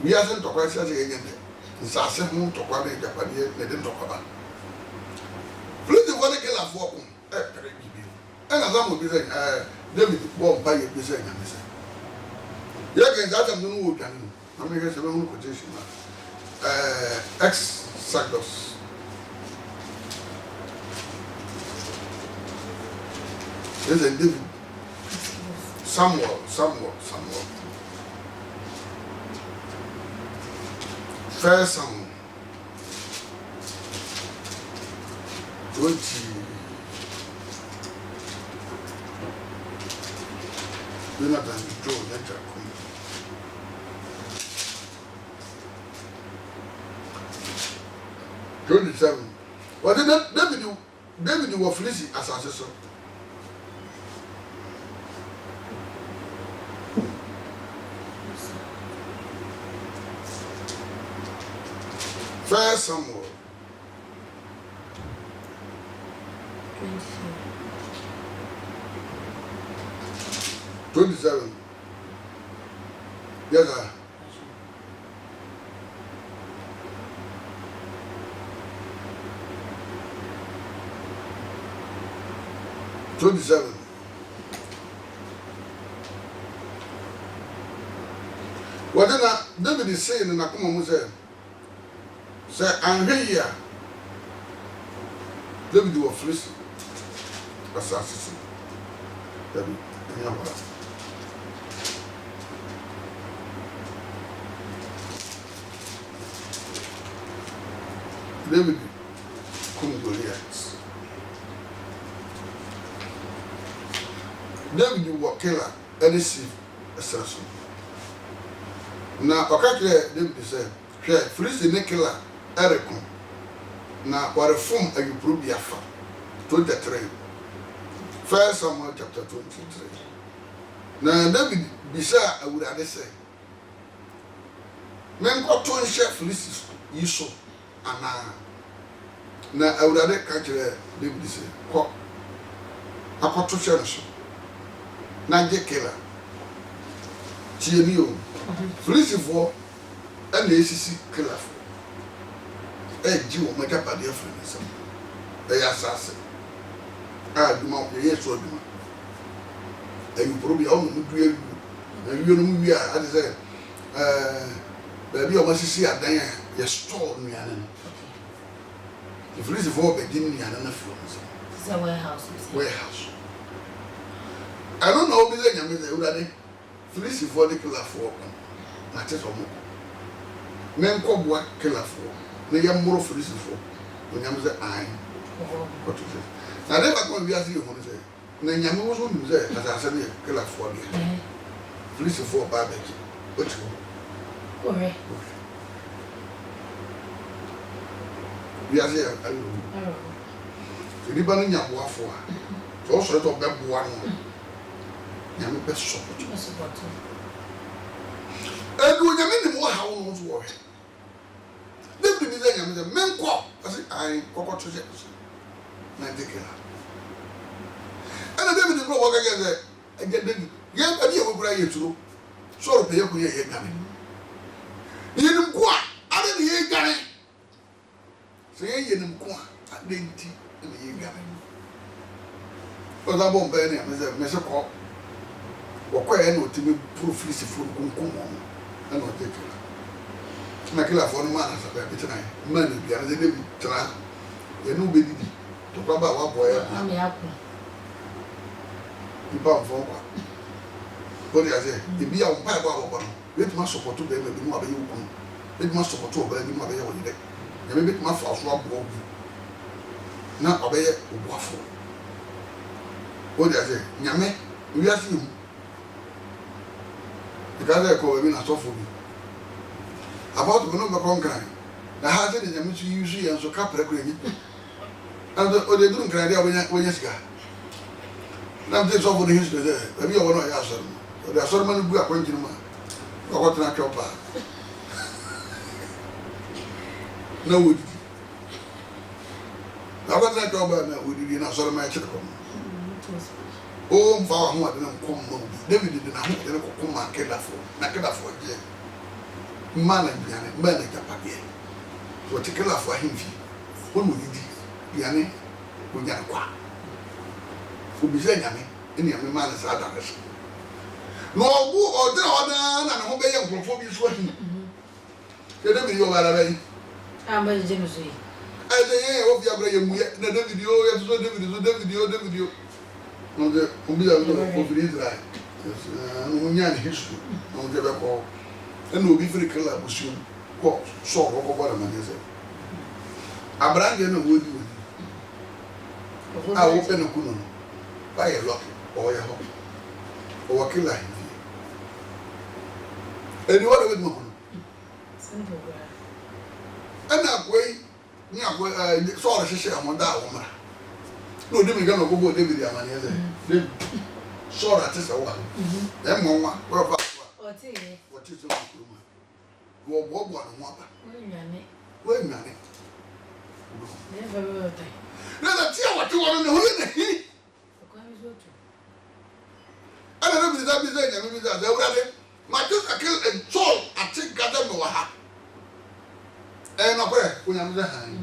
We hasn't talked about it again. It's a simple talk about it, but they didn't talk about it. Please, the one kill a fork. And as I would be saying, David won't buy a design. Yeah, guys, that's no work. I mean, here's a long quotation. Exodus. There's a David. Samuel. First Samuel 20. Jonathan Joe Nature. 27. What did David was Felicity as assessor? First Samuel 27. Yes, sir. What did David is saying in Nakuma say, I'm here. David was Felicity assassin. David, David come Goliath. David was killer any assassin. Now, David said, Felicity ne killer Ericon. Now, what a form a you prove the 23. First Samuel chapter 23. Now, David Bisa, I would have said, men got to share Felicity, you so, and now I would have catch David say, what a got to share so. Now, get killer. Tienio, Felicity for and the ACC killer. Jew, make up a difference. They are assassin. I do not hear so. And you probably only do you. And you know, we are, as I said, baby, I must see a day, you stole me. If Felicity for beginning, and influence. It's a warehouse. I don't know, Mr. Felicity for the killer for not just a moment. Men come what killer for. They are more Felicity for when I'm the eye. What to say? Now, never going to be as you want to say. Then Yamu was wouldn't say, as I said, killer for me. Felicity for barbecue. What you okay. We are here. The Liban Yabu for. So, also, to beg one. Yamu best support. And when you mean more how knows war. David is saying, the men call. I say, I got to check. And David is going again. I get David. Yeah, but you will bring you through. So, pay up with your coming. You didn't go. I didn't hear Gary. Say, you didn't go. I didn't hear Gary. But I won't bear him as a message call. Or quite no to be proof Felicity for Kunkum. And not take it. Nakila for man as a baby tonight. Man, the other day, try. You know, baby, to grab our boy. I'm happy. You bound for what? What I say, if you are by one, let my support to them, maybe more you come. Let my support to obey my way on the day. You may make my false rob will be. Now obey a waffle. What I say, Yame, we ask you. Because I call him a soft about the number conquering. The hazard is a much usually and so capital green. And they don't cry there when you scar. Now this over the history there. Maybe I want to ask them. There are so many who are pointing to what not your part. No, would I was not your bad, would you not sort of my chicken? Oh, far more than come. David did not come and kill for. Not kill for a year. Man and Japan. What a killer for him. What would you do? Yanni, when you're a quack. Who be saying, I mean, any man is out of us. no obu odira ona na ho be ye nkrofo bi so ahi ye David yo bara bai amba je no so yi ade ye o bi abra ye mu ye na David yo ye so David yo no de obi da no o bi Israel no nya ni history no de be ko na obi firi kala busu ko so ko bora ma neze abrange no wodi a wo pe no kuno no ba ye lock o ye ho o wakila hivi eni wala wed mo simple bra ana kwei ni akwe so ora hwehwe amonda a wo mara no de mi ga no go David amane eze de so ora tese wa e mo nwa wo fa o ti ye wo ti so ko ma wo bo bo no aba wo nyane ne fa be ta na ti a wati wo no ho ye na hi ko ami zo tu ana no bi za nya mi za urade ma ti akil en sol ati gada no wa ha no kore kunya mi za han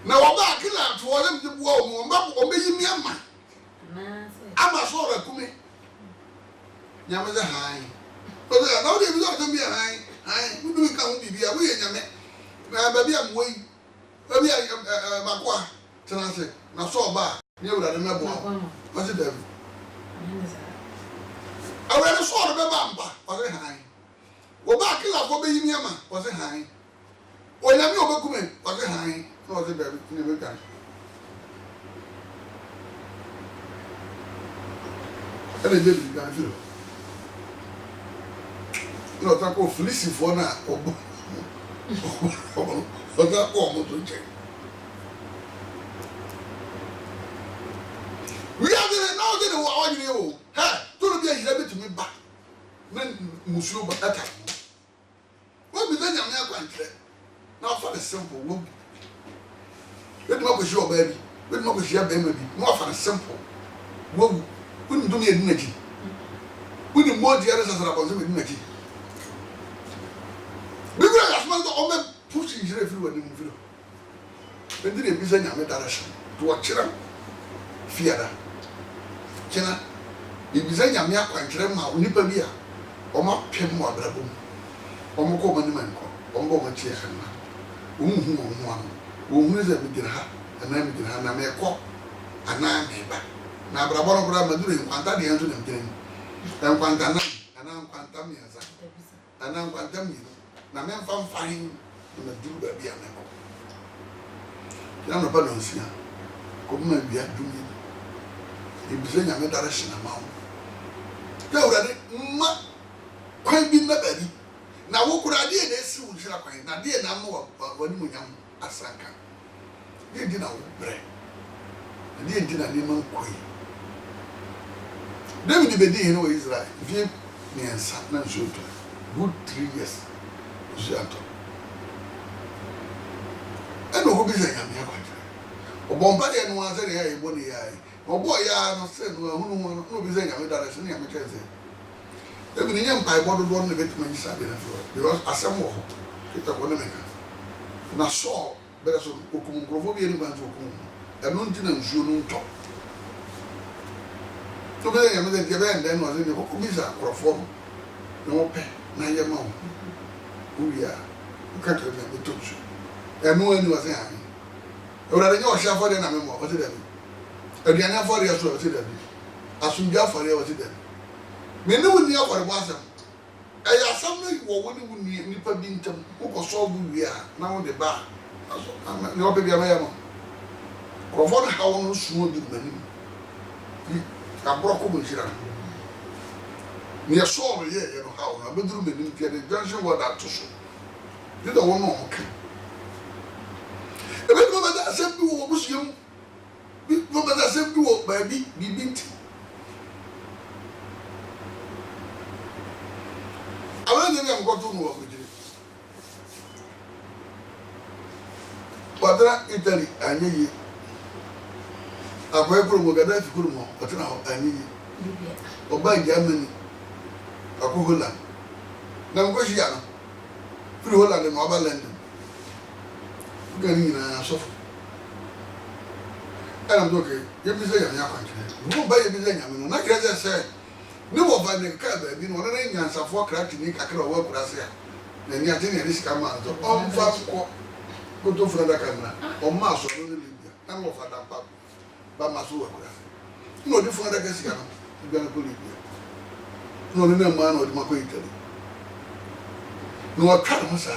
na wo ba akila to wo le mi bu o mo ba yi mi ama na se ama so ra kumi nya mi za han o da na o de bi zo to mi han mi du ka ho bibia wo ye nya me na ba bi am wo yi ba bi makwa tena se na so ba ni urade na bo ma se da bi awere so ro be ba mba o se han wo ba akila fo be yi mi ama o se han o nya mi o be kume o se han no se da bi ni be kan ele de bi ga filo no ta ko flisi fo na o ga ko mo to che we are the now the wa ni o ha to bi ahira betumi ba na musuo ba ata wo bi na nyame akwantre na fa the simple wo bi ma ko shi o ba bi ma ko shi ba ma bi no fa the simple wo kun dum ye dinaki kun mo di ara sa sa ba so bi dinaki bi bra ya sma o me pushi jire fi wani mu filo bendire bi za nyame darasha to wa kira fiada kina bi za nyame akwantre ma onipa bi a o ma pem mo abrabom o mo ko mani man ko o mo ma tie hanna o mu hu o mu an o hu ze mi dira ha ana mi dira ha na me ko ana me ba na abrabo no bra ma dure kwanta de yanzu na mtene en kwanta na ana kwanta mi yaza ana kwanta mi na me fam fahin na duru ba bia me ko ya no ba no sia ko ma bia dumi e bi se nyame dara hina ma wo ya urade ma kwan bi na bari na wo kura de na esi wo hira kwan na de na mo wa ni mo nyam asanka de di na wo bre de di na ni man koi David be di no Israel vie ni ensa na nsoto good 3 years Janto. Eno ho bi se nyame akwaje. Obomba de no anse de ya ebo ne ya yi. Obo ya no se no ahunu no bi se nyame dare se nyame twese. Ebi ni nyam pai bodo do no betuma ni sabe na fo. Because asem wo ho. Kita ko ne meka. Na so bere so okumu nkrofo bi eni ban so okumu. Eno nti na nsuo no nto. To be nyame de ke be ende no se ni ko bi sa nkrofo no pe na ye ma wo. Uya ukaka na betonsu enu enu wase han ora de nyo hia for de na memo wase da bi aduane for de so wase da bi asumdua for de wase da bi me ne woni afore bo asem e ya asem no wo woni woni nipa bi ntam ko so bu wi a na wo de ba aso ne obe bi amaya mo ko for ha wo no suo bi mani bi ka bro ko bo jira ni ya so ye no ha wo na beduru mani ti de junction word atoso did the one okay ebe no bada asem bi wo busuam bi no bada asem bi wo ba bi binti awe ni am go to no wo jiri padra Italy anyi akwai promo gada fi kurmo patna anyi oba Germany ako Holland na mko shi yana free Holland no aba London gani na sofu ana mdoke ye bi ze ya nya kwanje wo ba ye bi ze nya no na kire ze se ne wo ba ne ka ba bi no na nyansafo crack ni kakra wo kurase a na ni ate ne risika ma so on fa ko to fura da kamera on ma so no Libya na wo fa da pa ba ma so wo kurase no di fura da ka sika no bi na ko Libya no ne ma no di ma ko Italy no wa ka mo sa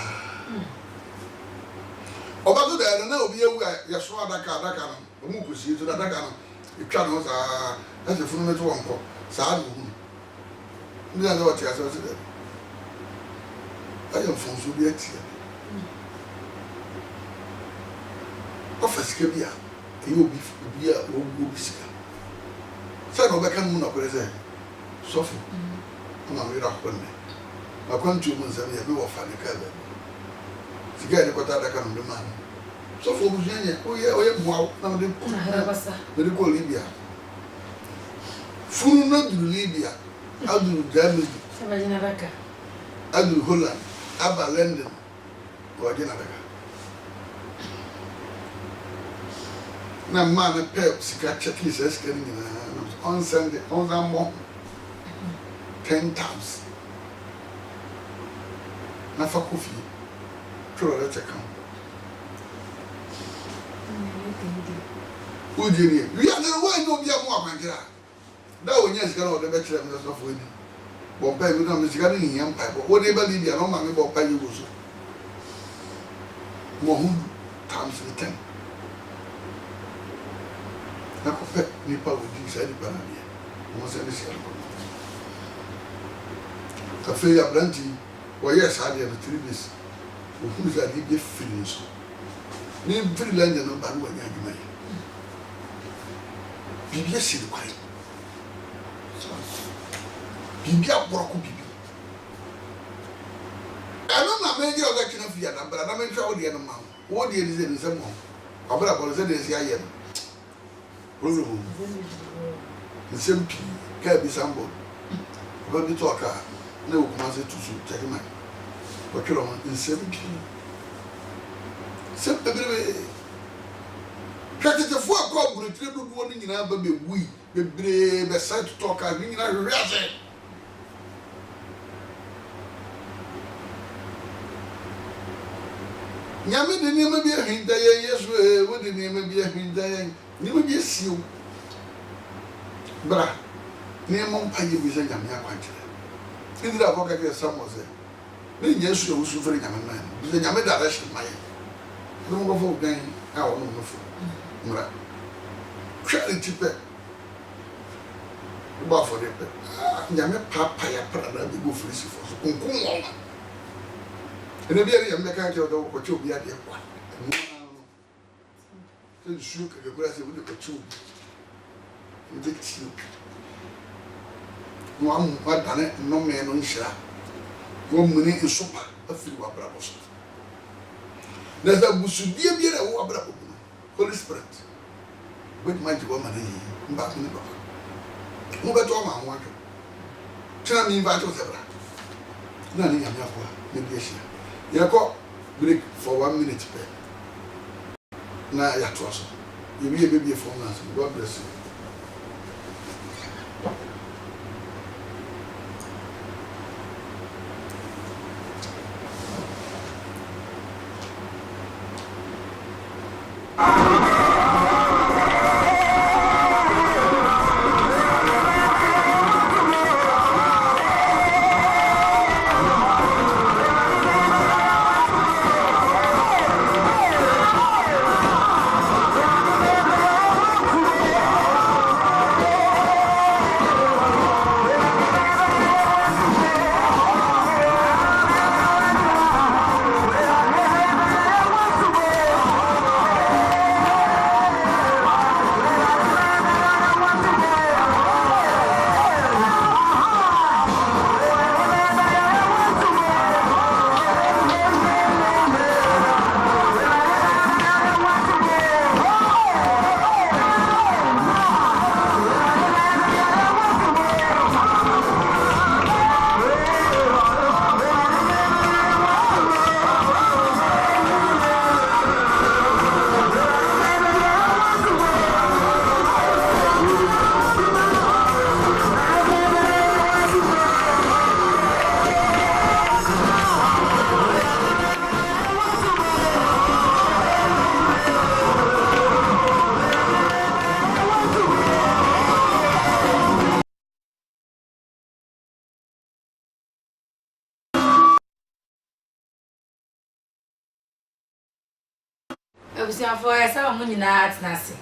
oba to da na obi ewu ya so adaka no omu kusi to adaka no itwa no sa na se funu me to wonko sa adu ndi na what ya so se there ayo fun so bi atia office ke bia e obi a obi sika sa no be kan mu na kwere se sofu na we ra ko ne akwantu mu nzam ya be wo fa ne ka be sika ne kota da kan ma sofu obu nyanya oye bua na de de ko Libya funu na du Libya adu Germany sabajina baka adu Holland aba London ko jina daga na man pep sika cheki se sika ni na on Sunday on zambo 10,000 na fa kofi tro la cheka ujini wi ana wa no bia mo akwanjira da wonya sika na o de be kire me so fo ni bo pa bi na me sika ni yan pa bo de ba Libya no ma me bo pa yi go so mo hu times 10 na ko pe ni pa wo di sa di pa na ni mo se ni se ko ta fe ya branti wo yes ha de 3 days wo hu za di be finish ni freelance no ba no nya adwuma yi bibia si de kwai bibia boroko bibi ano na me je o ga kina fia na bra na me twa wo de no ma wo de ni ze ni se mo abra bo ze de si aye no problem ni sempi ka bi sambo ba bi to aka na wo kuma se tusu cheki ma ko kiro ma ni sempi sempi bebe katete fo akọ burutire dodo ni nyina ba bewui bebre be site talk a ni nyina hwese nyame de ni ma bi ahinda ye Yesu wo de ni ma bi ahinda ye ni ma bi asiu bra ni mo mpa ye bi se nyame akwankyere indira ko ka ke samo se ni Yesu e wo su fere nyame na bi nyame direction mai no mo fo gan a wo no fo mra kwali tipe ba for de pe nyame papa ya pra na bi go frisi fo so kunkum won ene bi ari yambe kan ke o do ko chu bi ade kwa no su ke gura se wudi ko chu ndi ti no am wa dane no me no nhira go muni nsopa afiri wa bra boso na za busu bia na wo abra boso Holy Spirit with my woman in back in the book. Who got all my water? Tell me about whatever. None in your mediation. You got break for 1 minute. Now, you trust. You be a baby for us. God bless you. abusuafo esa mo nyina atenase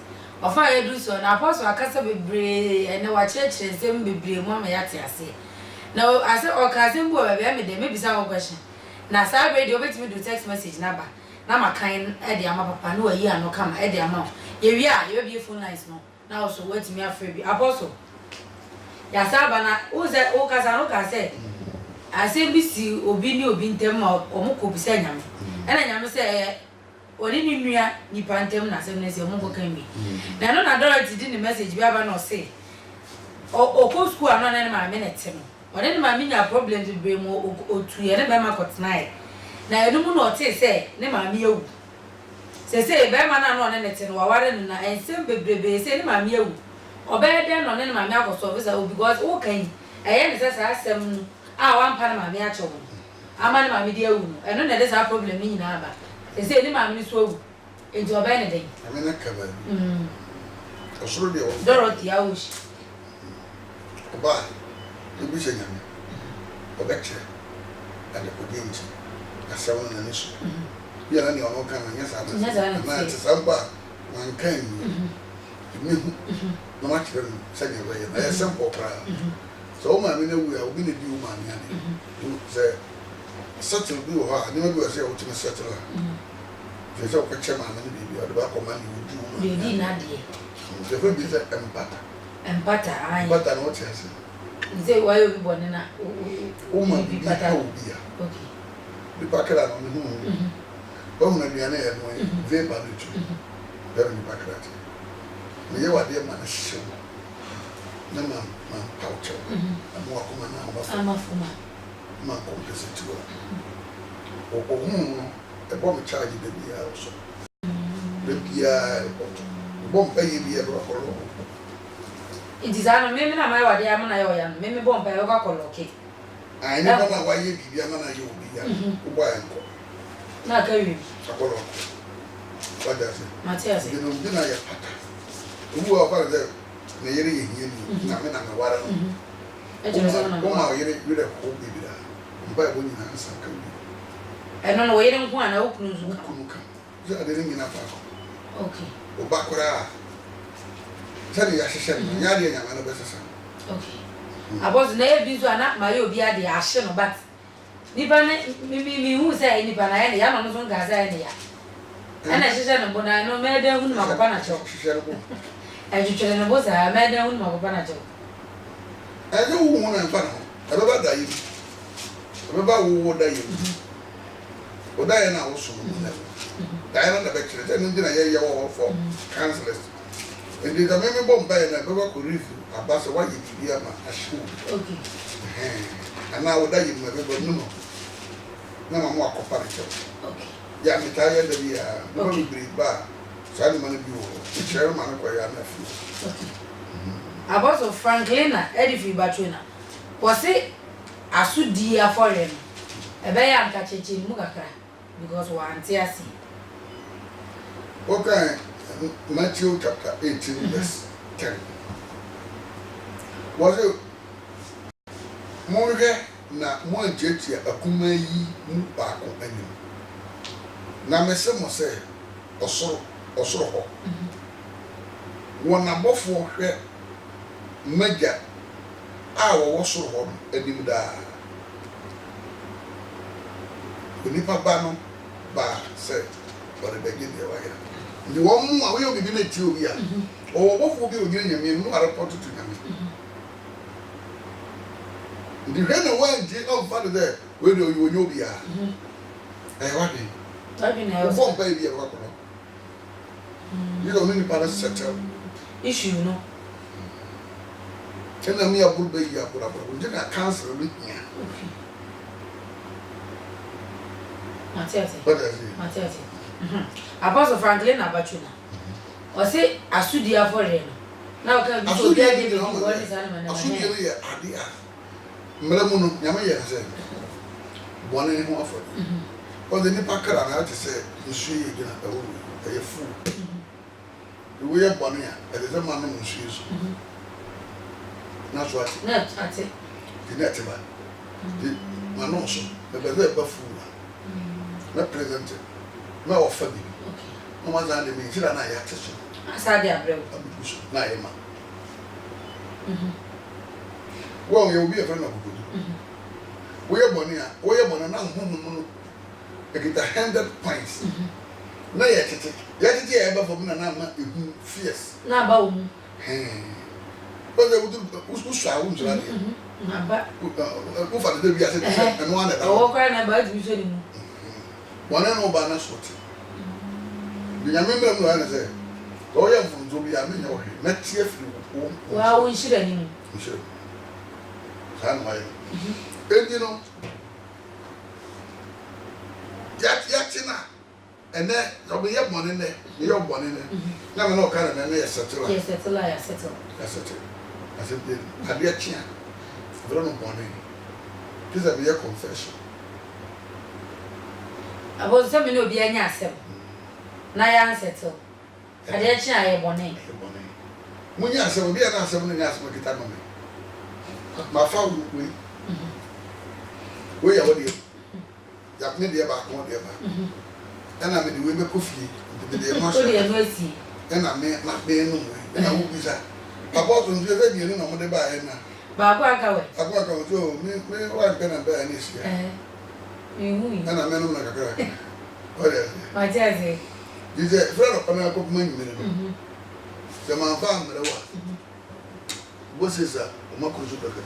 ofa edu so na apostle akasa bebre ene wa chirechire nsem bebre mu ama yate ase na ase okasem bu ba me de me bisa wo question na sa radio betimi do text message na ba na makan e de ama papa na wayi ano kama e de ama ye wi a ye be phone lines no na also wetimi afre bi apostle ya saba na uze okasa no ka say ase bi si obi ni obi ntem ma omko bi say nyame ena nyame say oni ni nua ni pantem na asem na se omko kan bi na no na Dorothy di ni message bi aba no say o ko school ano na ma me net no oni ni ma me nya problem be mo otu ye ne be ma kotnai na enu mu no te say ne ma me yewu se be ma na no ne net no waware na ensem bebrebe se ne ma me yewu obey dem no ne ma me akoso visa because o kan eye ne se sa asem no a wan pa na ma me a chewo ama ne ma me di ewu eno na de sa problem ni nyina aba se ne ma me so ewu enti obey ne den amena kaba osoro de o Dorothy awushi oba de bi nyame obeche ade ko de nti asawo na ne so bi ana ne ono kan anya sa na te samba wan kan ni no ma kire se ne we na simple pra so ma me na wu ya obi ne di ma me ade se settle bi o ha ne ma bi o se o ti settle la je so ko chema na ni bi o de ba ko ma ni wu di di na de je fe bi se empata ai empata no che se nze wa yo bi bone na o ma bi pata o bi ya okay bi pakra no hu o mu na bi ana ya no ve ba no tu da ni pakra ti me ye wa de ma na hye na ma pouch amu akoma na ama fuma ma compensate wa o hu e bo me charge de bi ya so de bi ya bo mpa ye bi ya bro ko lo idizana meme na mai wa de ama na yo ya meme bo mpa yo ka koloke ai ni ba na wa ye bi ya na yo bi ya o bo ya nko na ka wi akolo wa da se Matias de no bi na ya pata o wa fa de na yere ye hie ni na me na me wara no e je so na ko ma yere yere ko bi bi da mpa bo ni na san ka wi e no no yere nko ana okunu zu ka kunuka je ade ni na pa ko okay o ba kora sani ya hyehyɛ no ya de nyama no bɛsesa okay aboz na e bi zo ana ma yo bi ade ahye no but nipa ne mi hu say nipa na ya no so nga say ne ya ana hyehyɛ no bona no me da hu no makopa na chew hyehyɛ no e twetwe no bo sa me da hu no makopa na chew ɛde wo hu na mfa no ɛbɛba da yi ɛbɛba wo da yi o da yi na wo so no na da yi na bɛkyerɛ sɛ no gyina yɛ wɔ for counselors ndi da me bɔ mpa yi na bɛba ko review aba sɛ wayɛ bibi ama ahye wo okay ana wo da yi mu bɛba no na ma mo akɔpa ne kyɛw okay ya me ta yɛ da bi ya no bibiri ba saa ne ma no bi wo kyerɛ ma no kɔ ya na fi okay abozo Franklina edifi batuna wose asudi afore no ebe ya nka cheche mu kakra because wa antiasi okay Matthew chapter 18 verse 10 was it monge na mo anchetia akuma yi mu ba ko anim na mese mo se osoro ho wona bofo hwe maga a wo soro ho anim da onipa ba no ba se bore begi de wa ya ni wo mu a wo yo bibi na ti obi a o wo bofo bi o nyina nyame no report to nyame ndi hwe na wa nje on fa de we do yo nyobi a wa de tabi na yo wo mpa bi e wa ko no you don't need to settle issue no tena mi aburu be ya aburu nje na cancer bi nya okay Matias Apostle Franklin Abachuna ose asudi afore no na o ka bi so dia de bi woni sa na asudi ye ade a mra mu no nyama ye se bone ho afore o de ni pakara na ate se nsu ye gina da wo e fu wo ye bone a e de ma no nsu yesu na so ate di net ba di ma no so e be fu na present na offer bi no one that they mean na ya tese asade abrɛ abuso na ye ma wo ye obi e fa na bubudu wo ye boni na honhom no ekita 100 points na ye tete ya eba fo na ma ehu fierce na ba wo mu but they would uswa wo njira de aba wo fa de bi ase de no ane da wo kwa na ba du so ni mu wana no ba na soti binyame mbere mu ana se o ye mfunzo bi a me nya wo hwe na tie firi wo wa wo nshira ni mu nshira kan wa ye endi no ya tina ene obi ye bone ne ye bone ne na me no ka na ne ye settle ya settle asete ade chia bro no bone this is a confession abo se me no obi anya asem na ya settle ade chia ye bone munya asem obi ana asem no nya asem kita no me ma fa we ya wodi ya pne de ba ko de ba ana me de we be kofi de no so de no asi ana me na be no we na wo bisa papa to nje be ni no mo de ba e na ba ko aka we so me wa pe na ba ni sia ana me no na kakara ore ma jaze dize frero pana ko kuma ni me no se ma fa mre wa bo se sa o ma ko so beka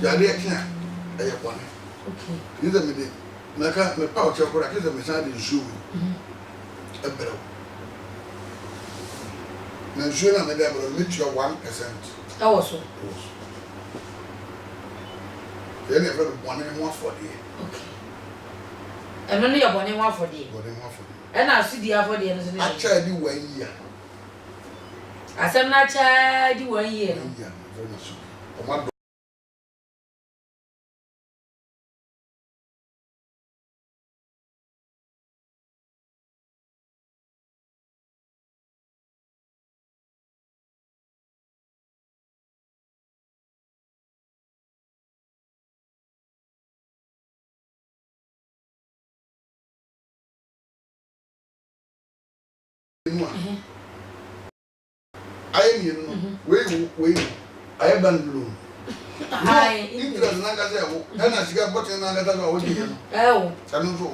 ya de kia e ye bone okay dize me de na ka me pa o che ko ra ke se me sa de nsu e bere na nsu na me de bere me tua 1% awo so ye ne frero bone mo afode okay eno ne ye bone mo afode ena asudi afode no so ne acha di 1 year asem na cha di 1 year very much o ma I mean, wait, I have been blue. I interest na ga say wo na siga bottle na ga ta wo di wo sanu so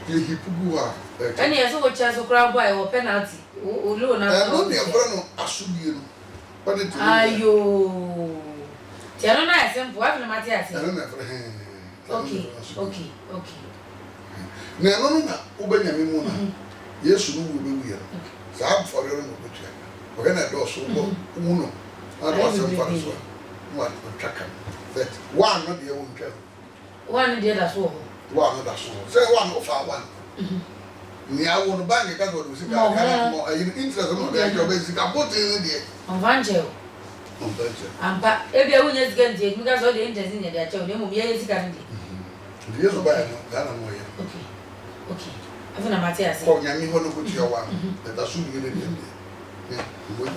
ye hipugu ha ani yeso wo cha so kra boy wo penalty o lo na no de bro no asubie no what it ayo ti ano na simple wa na mate ase no na fre okay na no na wo banya me mu na yesu no wo be wu ya sa for yo no go tia o ga na do so wo no and what's the first one? What track that one not the own travel. One did as well. One that's all. Say one of our one. Nia won bank because what we see more interest on the job basic about in the on Vancho. On Vancho. And but if you win against it, because all the interest in their child, they will be able to get it. Yes, by Ghana. Okay. I think I'm Matthias. Oh, Yami, one put your one. That's soon get it. Yeah, good.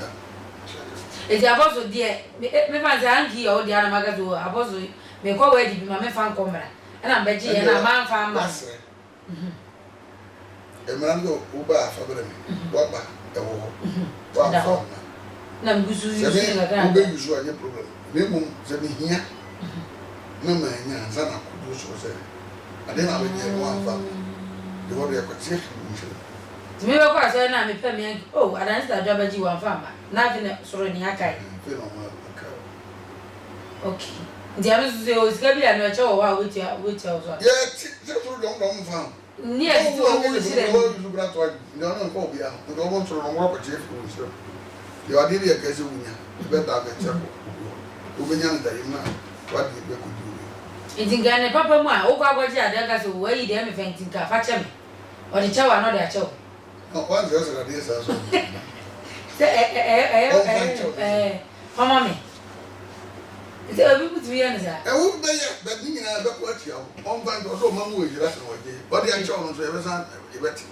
Eti aboso de me fa za anki o de ana magazo aboso me kwa we di ma me fa nkomra na mbeji ye na ma fa ma emrando uba fa bere me waba e wo wa fa na mgusu yusu na ga ube yusu anye problem me mum ze me hia na ma nya za na kudu so se ade na we je wa fa de wo de kwatie nche me be kwa so na me pe me oh adan sta job ji wa fa ma na fi na soro ni akai okay ndi am so o sika bi na e che wo wa wetia so ye ti so dom fa ni e ti wo wo sire wo su bra to no no ko bia ndo wo soro no wo kwatie fi wo sire yo ade bi e ka se wunya be da be che ko o be nya nda yima wa de be ko du Itingane papa mu a wo kwa gwaji adaka so wo yi de me fentinka fa che me o de che wa no de a che wo no kwa nze so de sa so mama me ite obi butu ya nza wo be ya be ni na be ko atia on van do ma mu ojira so waje o de a che no so e be san e be ti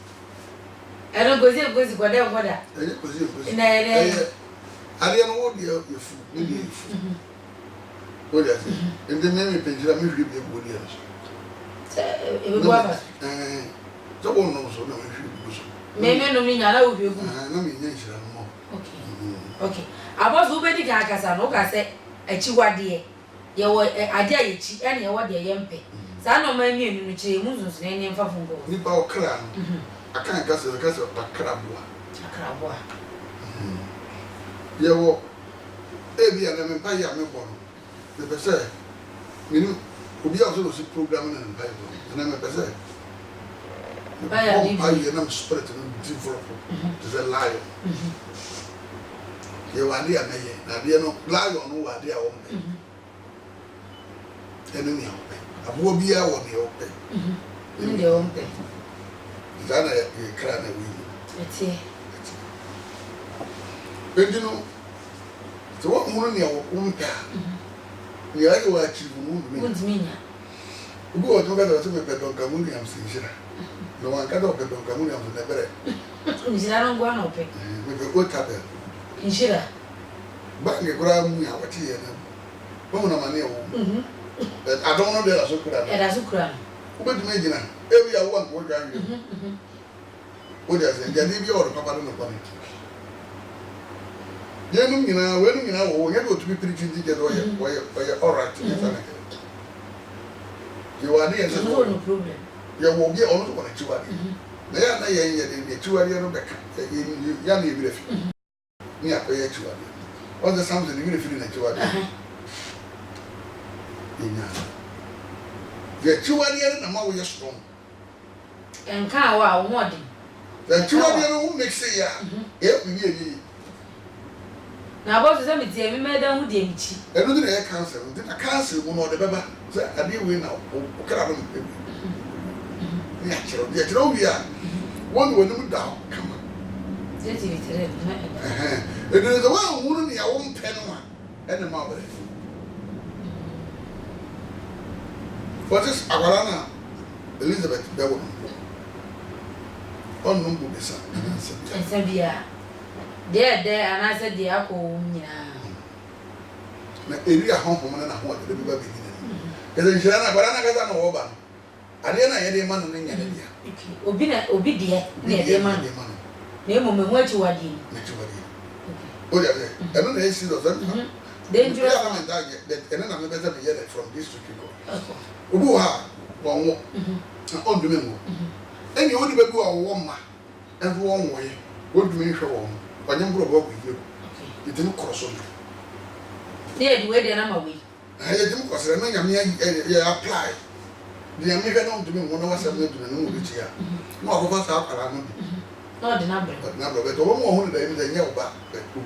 I don't go see kwa de ngoda go see na ere ade no wo de ye fu ni de fu o de ase ende me me pejira me hwe be bo de so e be bo aba so won no so na we hwe bu so me no mi nya na wo hwe bu na me nya nhyira no mo okay abozo be di ga akasa no ka se achiwade ye wo ade ayechi ene ye wo de ye mpe sa no ma mienu no chire mu zunsu ne ne mfa fungo ni ba okra no akan ka se bakra boa ye wo ebi ya na me pa ya me bo no de be se minu obi a so program na me pa yo na me pe se ba ya ni I am spirit no develop to the lion ye wade ya meye na de no lion no wade a wo me enu ni ope abo bia wo ni ope ni de ope zana ye kra na wi eti endino so wo mu ni wo umpa ni ya wa chi mu mu ntiminya ugo wo to ga do so me pe don ka mu ni am sin shira no wan ka do pe don ka mu ni am na bere nshira no ngwa no pe me pe ko tabe nshira ba nge kura mu ya wati ye na wo mu na mane wo I don't know there are so kura e da so kura wo be dum ejina ewi ya wo an ko ga wi wo dia se jadi bi o papa no ko ni yenum nyina wo ye do to be preaching di do ye alright ni sana ke ye wa ni ye so no problem ye wo bi onu ko na chiwa di na ya na ye de chiwa di no beka ya na ye bi refi ni akoye chiwa di all the sounds in the refi na chiwa di ina ye chiwa di na ma wo ye strong enka wa wo modin the chiwa di no mix ya e ku ye ni na boss say me tie me meda hu de michi eno de e cancer de na cancer mu no de beba say ade we na o kra no ni a chero wi a won wonum da kama tete vitere e de the one mu no ya wo mpe no a ene ma bere what is agarana Elizabeth bewo on no bu bisa ensabia de anase de akọ nyina na eri a honhom na ho de bi ba bi ni eze njira na bara na kaza na wo ba ade na ye de ma no nya de dia obi de na ye de ma no na emo me ho achi wadi o ya de eno na esi do zan dangerous na da ye eno na me better be here from this to Kiko obu ha won wo on do me mo eni o di be bi wo ma en wo wo ye o du me hwe wo onye mbro bo ku yego itim kroso dey do we dey na ma we itim kroso na nyame ya apply dey am hwe na ndumi mo na wasa me du na mo bi tia mo akofa sa akara no no de na bro be to mo ho na da nya oba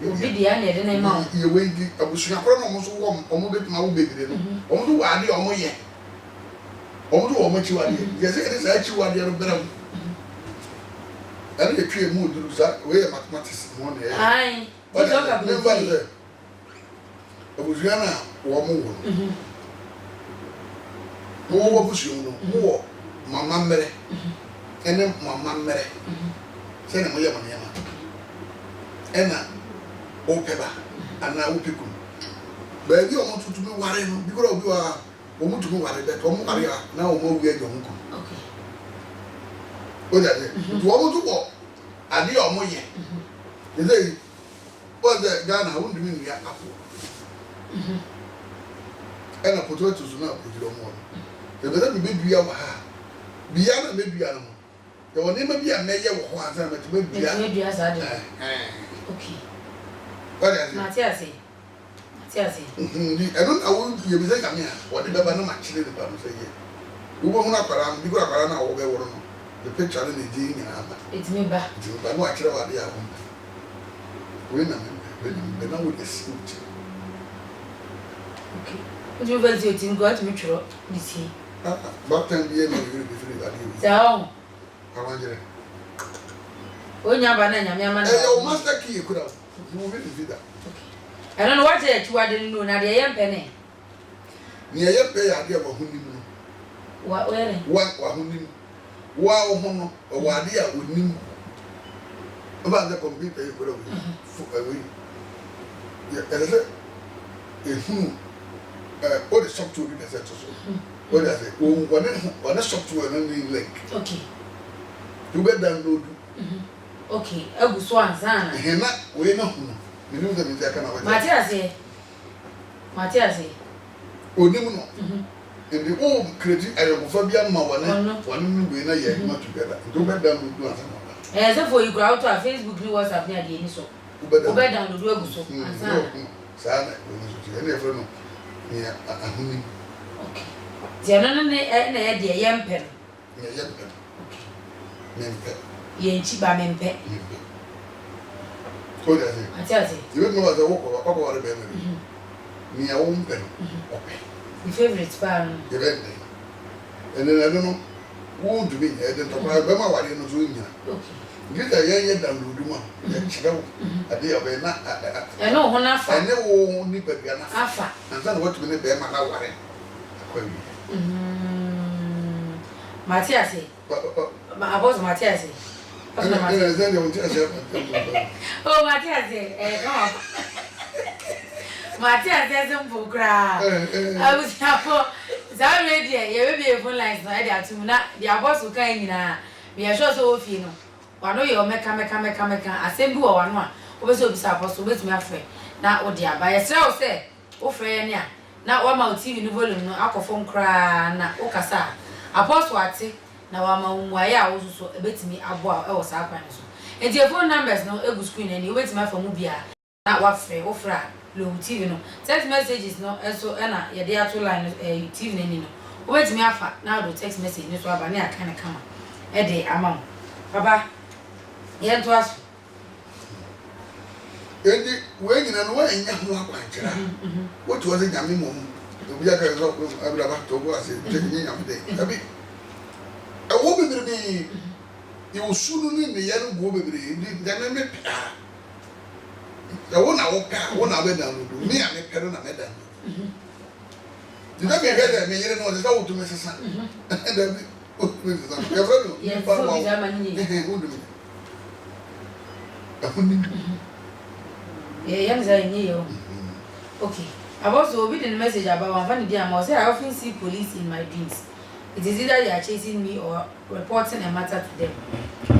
obi dey na de na ma ye we di abusu akoro na mo so wo mo betima wo bebire no o mo do wa ade o mo ye o mo do o mo chi wa de ye se ede sa chi wa de no bera and the tree mood do that way mathematics money ai we talk about it abuziana wo mo wo busu no wo mama mere ene mama mere se na mo ye mo ne ma ena o peba ana o piku ba bi o mo tutu mi ware no bi ko obi wa o mo tutu ware be to mo ware na o mo wi ejo nko o da de to o mo tu ko ade o mo ye de dey o da Ghana wo ndumi nua apo ena potatoes na o jiro mo de be da bi dua wa ha bia na me dua no de woni ma bia na ye wo ho ansa na me dua sa de okay o da de Matiasi eno na wo ye bi se gamia o de beba na ma chire de ba no se ye wo ho na kwara bi kwara na wo be wo no the picture in the day in aba it's me ba no akire wa de ahom we na me na wo esi uti okay what you want to think what me tro this here ba tan bi na we be free ade wi so awanje onya ba na nyame ama na yo master key kura you will be vida okay I don't know what you want no na de yem pene ni ye pe ya de wa hunim no wa were wa hunim wa ho no wa de a onim ba the computer you kura we ya ele ehu all the software be set so what I say one software no link okay You better download. Okay, egu so ansana. Hena we no hu. Me no dem dey aka na we. Matias. Onim no. And the old credit ayofofa ma one we na ye ma together. You better download ansana. So for you go out to Facebook ni WhatsApp ni ade ni so. You better download egu so ansana. Sa na we so. Ene efre no. Ni ahuni. Okay. Dia no na e de yempe. Ni yempe. Okay. Yempe. Yenchi ba mempe. So that's it. Matias. You know what the work of our baby. Me a woman. Okay. The favorite pan. The baby. And then I don't know. Won't be I don't talk about Bama what you know doing. Okay. Get a young download one. Chicago. A day of a nut. I know one after. I never need but Afa. And then what to be the man now. Matias. I was Matias. Oh, Matias, come on. Matias doesn't book. I was happy. That lady, you will be a phone line. I got to not the boss who came in. We are sure so few. I know you'll make a same do one. Also, be supposed to wait me afraid. Now, oh dear, by a cell say, oh, friend, now one more TV volume, no alcohol cry, na Okasa. Apostle, I say. Na wama ya also ebetimi aboa e wo saa kwan so enti phone numbers no egu screen ani obetimi afa mu bia na wafre ofra low TV no text messages no eso na ye dey ato line TV nani no obetimi afa na do text message ni so aba na aka ne kama e dey ama baba ye to aso enti we nyina no we nya ho akwankyera what was it nyame mom obi aka so abra to go ase nyame nyame dey abi wo bebre you sunu ni me yanu go bebre ni da me pa da wo na wo pa wo na be dan do me a me pere na me dan di da me gada me yire no da wo to me sesa da bi o me sesa ya fro no ya fro bi da mani ni o do me afuni ya mza ni yo okay about so reading message about one funny day I say I often see police in my dreams. It is either they are chasing me or reporting a matter to them.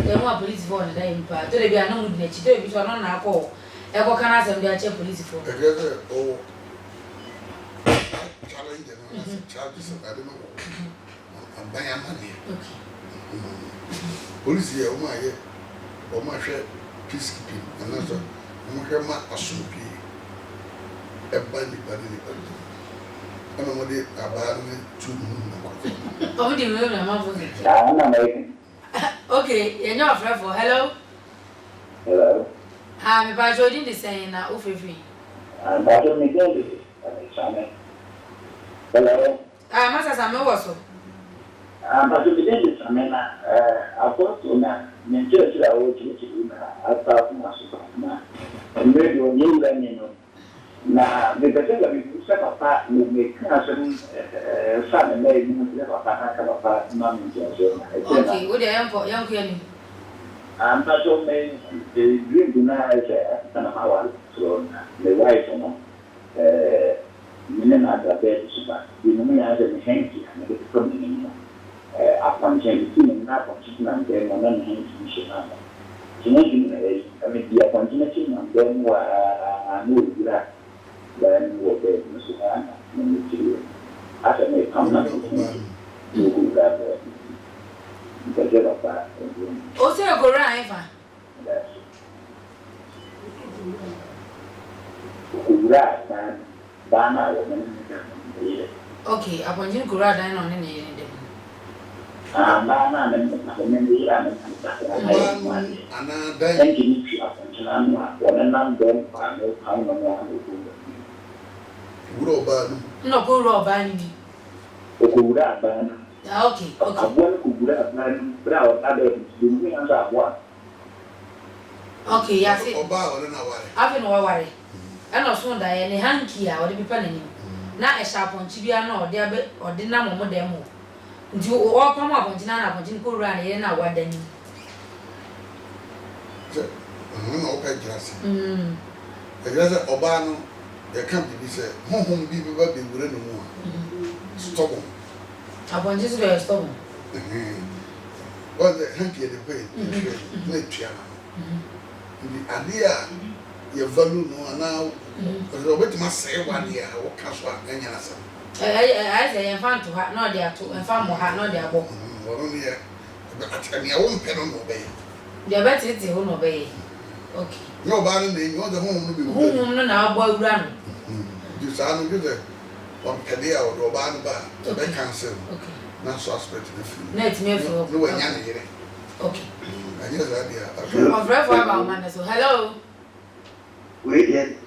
They want police for the day in part. They be a no good nature. They be so non na call. E go kana sem they check police for. Oh. Challenge them. Charges I don't know. I'm buying money. Okay. Police here, o ma hwe peacekeeping. And that's o ma hwe ma asumpi. E ba ni ba. I'm going to oh, the moon, I'm American. Okay, you're not afraid for hello. Hello. I'm about to the saying now, free. I'm about to make it. Hello. Master, I'm also. I'm about to begin this. I mean, I've got to now. Church, I will teach you. I thought myself. And maybe when you let me know. Na the person that we set apart will make some son and lady who live apart, not in Jersey. Okay, what are young Kenny? I'm not so many the dream to know as our so the wife, you know, men at the bed, but you know, me as a hanky and the coming upon changing not on chicken and then on hanky. I mean, the opportunity and then I know that. Then we will be Mr. Ministry. As I may come not to do that, the get of that. Also, go right, Yes. Right, man. Dana, okay, upon you go right down on any day. Dana, and thank you. I'm going to no go rob any. Okay. Okay, yes. I've been worried. And also that any hanky or the people in him. Not a sharp on Chibia no, there or dinner more demo. Do all come up on Tina upon Jinko Run here now, what then? Okay, just. The other Obano, there can't be said, home be very good anymore. Stop. Upon this way, stop. What the hanky the way, no piano. The idea you value no now, because I wait to say 1 year or cash one, and yes. I say, I'm fine to have no there to and farm or have no there. Only I won't pen on obey. The bet it won't obey. Okay. No bad name, you're the home will be home now, boy run. You sound good. One cadet or bad bar, so they cancel. Okay. Not suspect in the field. Let me for no one young. Okay. I guess idea. Of Reverend Bauman, so hello. Good evening.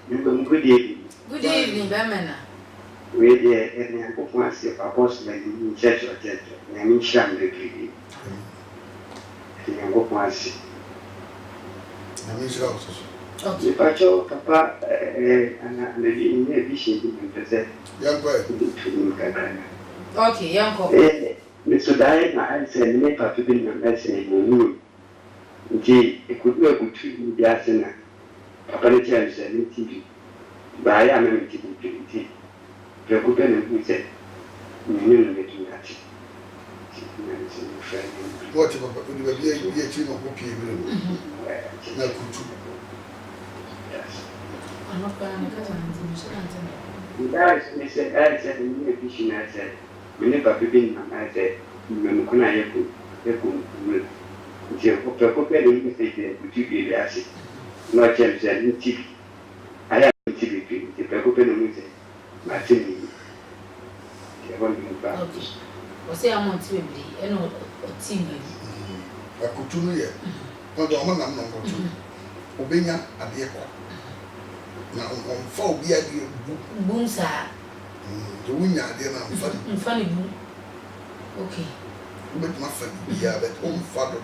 Good evening, Bemena. We did and once if apostle in church or church, and I mean, sham the tree. And once. I mean, she also. Okay. If I show Papa and the vision in the Young boy. Okay, young couple. Mr. Diana, I said, make up to be a message in you. Indeed, it could be a good treatment, the arsenal. Papa, the chance and TV. But I am a TV. The good and said, you knew making that. What about you be a team of people? No, Yes. I'm not going to I said, I said, in the vision, I said, we never begin, I said, when can I echo? Preoccuped with the acid. Not chance and TV. I have TV, the preoccuped with it. My team. Okay. Or say I'm on TV, and no team. I could do it. Not the woman I'm not going to. Obina at the airport. Now, on 4 beer, Boom, sir. The winner, then Funny boom. Okay. But my friend, yeah, but home father.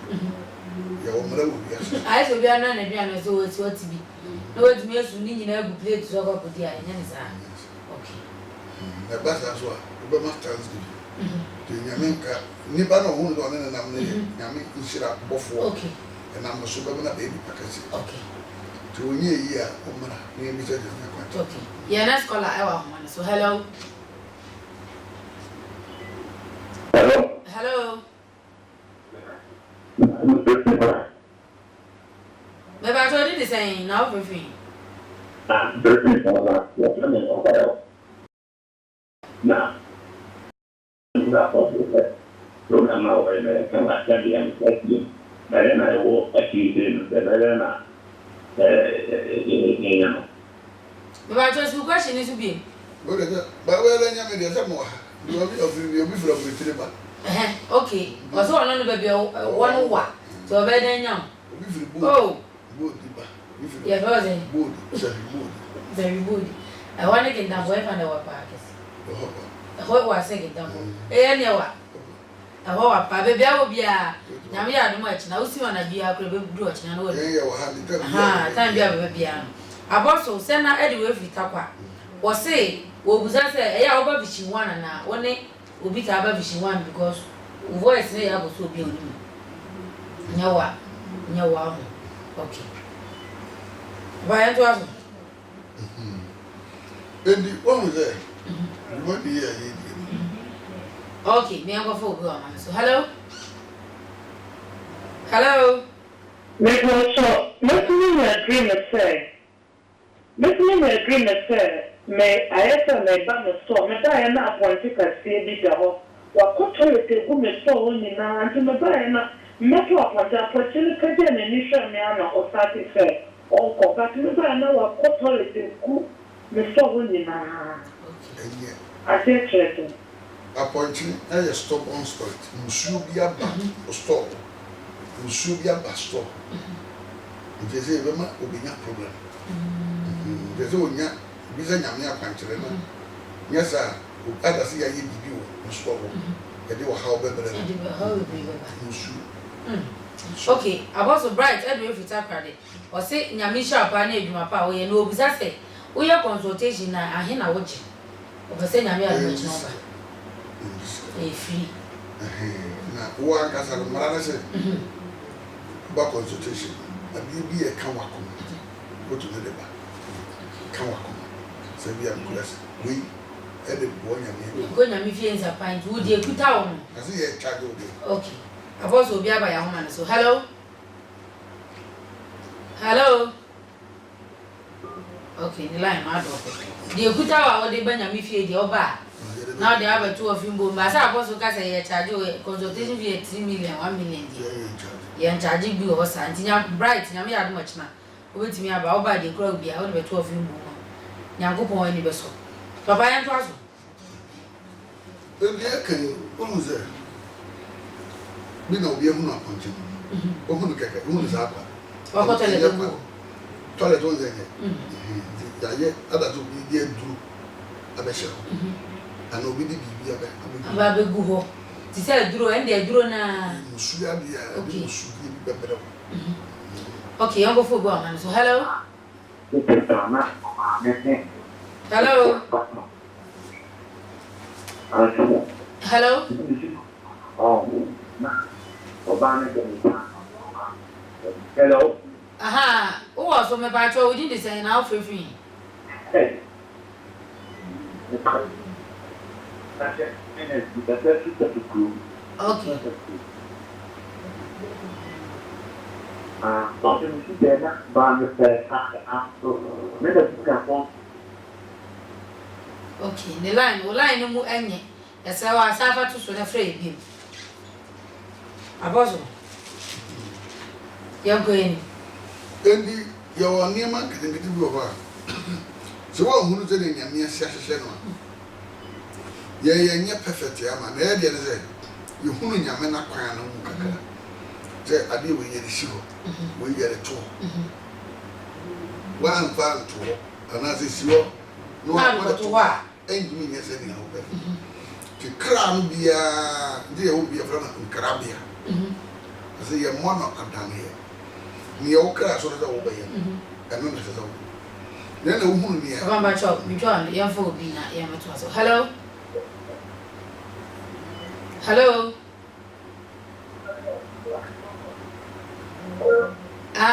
Your mother will be a I shall be an enemy, so it's what to be. No, it's me as we need to play to talk about the answer. Okay. The best as well. The masters do. The Yaminka, Nibano, who on an Yami, Shira, before. Okay. And I'm a superman baby package. Okay. To a year, maybe said, Okay. Yeah, that's called our one. So, hello. Hello? Hello. Maybe I told you the same. Now, for free. Now, program away, come back at the end, but then I walk a few days, but then Maybe I told you question is to be. but well, then you more. You'll be from the cinema. Okay. Was all on the baby 101. So, better than young. Oh, yeah, wasn't Good, very good. I want to get down where I know what what was second down. Anyway, I hope a baby will be a Namia much now. See one of you are going to do it. Time be a baby. I also send her anyway if you talk. Or say, what was I say? I over fishing one and now one day will be to fishing one because voice say I was so be on him. No, okay. Why to have And the one was there. You won't be here. okay, me go for go on. So hello. Hello. Make me so listening agreement say. Listening agreement say me I say me ba me so me ba na appoint ka see bi da ho. Wa ko toilet go me so woni na anti me ba na me to appoint ka je na ni hwe me ana o start say. O ko ka me ba na wa ko toilet go me so woni na. Okay. I say check. Appointing a stop on spirit. Musu be a back or stop. Musu be a back stop. If you say, Rema, will be no problem. There's no reason I'm not country. Yes, sir. Others see a year you, Musu. And they were how better than Musu. Okay, I was so bright. I do if credit. Or say, Yamisha, Pani, you my power, and no disaster. We are consultation. I hear now watching. Over saying, I'm here. Free. Now, one has a mother about consultation. A be a Kawakum. Go to the deba. Kawakum. Say we are blessed. We had a boy and going to be friends a pint. Would you put down? I see a child. Okay. Apostle obi aba ya homa so. Hello. Hello. Okay, the line ma do. The ekuta wa wo de banya mi fie de oba. Now they have a 2 of him bo. Ma sa Apostle ka say ye charge consultation fee 3 million, 1 million. Ye charge bi o sa antinya bright nya me adu much na. Obetimi aba oba de kura obi a wo de 2 of him bo. Nyankopon ani be so. Papa yan to aso. Ebi akan onu ze. Mi na obi ehunu aponche. Ohunu keke, ohunu za akwa. Wako toilet go. Toilet on ze. Ya ye ada to bi die duru abeshe. Ana obi di bibi aba be gu ho. Ti se duro ende duro na musu ya bia, musu bi bebere. Okay, I'm going to go on. So, hello. Hello. Hello. Hello. Aha. Who was from a patch? We didn't say now for free. Okay. Okay, the line no mu enye. Yes, I was safa to so na free him. Apostle. You're going. Endi your name and get bi over. So what hunu te ne nyame ahyehyehye no. Ye perfect ya ma na e de say you hunu nyame na kwan no mu kakra. Say ade we ye shi ho. We ye to. One fan to. Ana say si ho. No one to wa. Engi me say ni ho be. Ti kram bia, de ho bia fra na krabia. Say ye mono adan here. Ni o kra so da wo be ye. Eno na se so. Na na hunu ni ya. Bamba chop, mi join ye fo bi na ye meto so. Hello. Hello.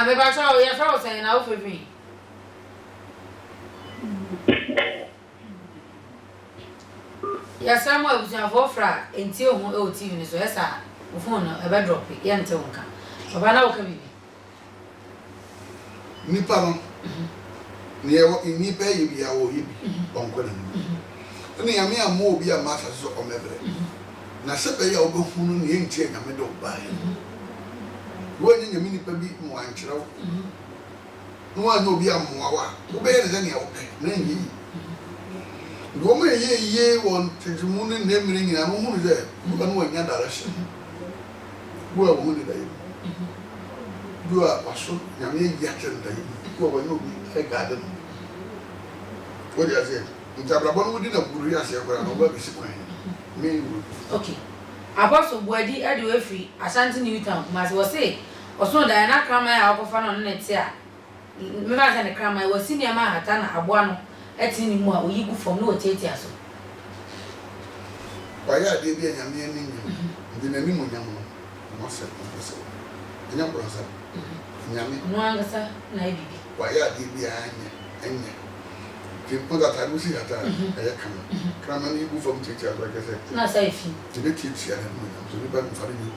Me ba cho ye fra o say na o fe fi. Ya Samuel abusia for fra enti ohun e o TV ni so esa o phone no e be drop ye nte wonka. Baba na o ka bibi. Nipa no. Ni e nipa ye bia wo ye bi onko na ni. Ni ya me am obi a ma sa so o mebre. Na se be ya o be hunu ni entie na me do ba ye. Wo nyi nyame nipa bi mo ankyerɛw. No anya obi amoa wa. Wo be ye ne ne ya wo pe na nyi. Wo me ye won tejumu ne nemire nyina mo hunu ze wo no anya direction. Wo a wo hunu da ye. Do a waso nyame ya tenda ye. Wo wo no bi e garden. Wo dia say ntabrabon wo di na buru ya se kwara no ba bi si kwan. Me. Okay. Apostle Boadi ade we free Ashanti New Town mas we say oso da na krama ya akofa no na ti a me ba ka ne krama we senior ma hata na aboa no eti ni mu a oyi gu fom no oteti aso Wa ya de bi anyame ani nyam ndi na ni mu nyam no mo se ko se nyam bro sa nyame no angasa na bibi wa ya de bi anya ke po da ta gusi hata ya kama krama ni gu fom teti aso ka se na sai fi ti be teti ya no so ni ba mfari ni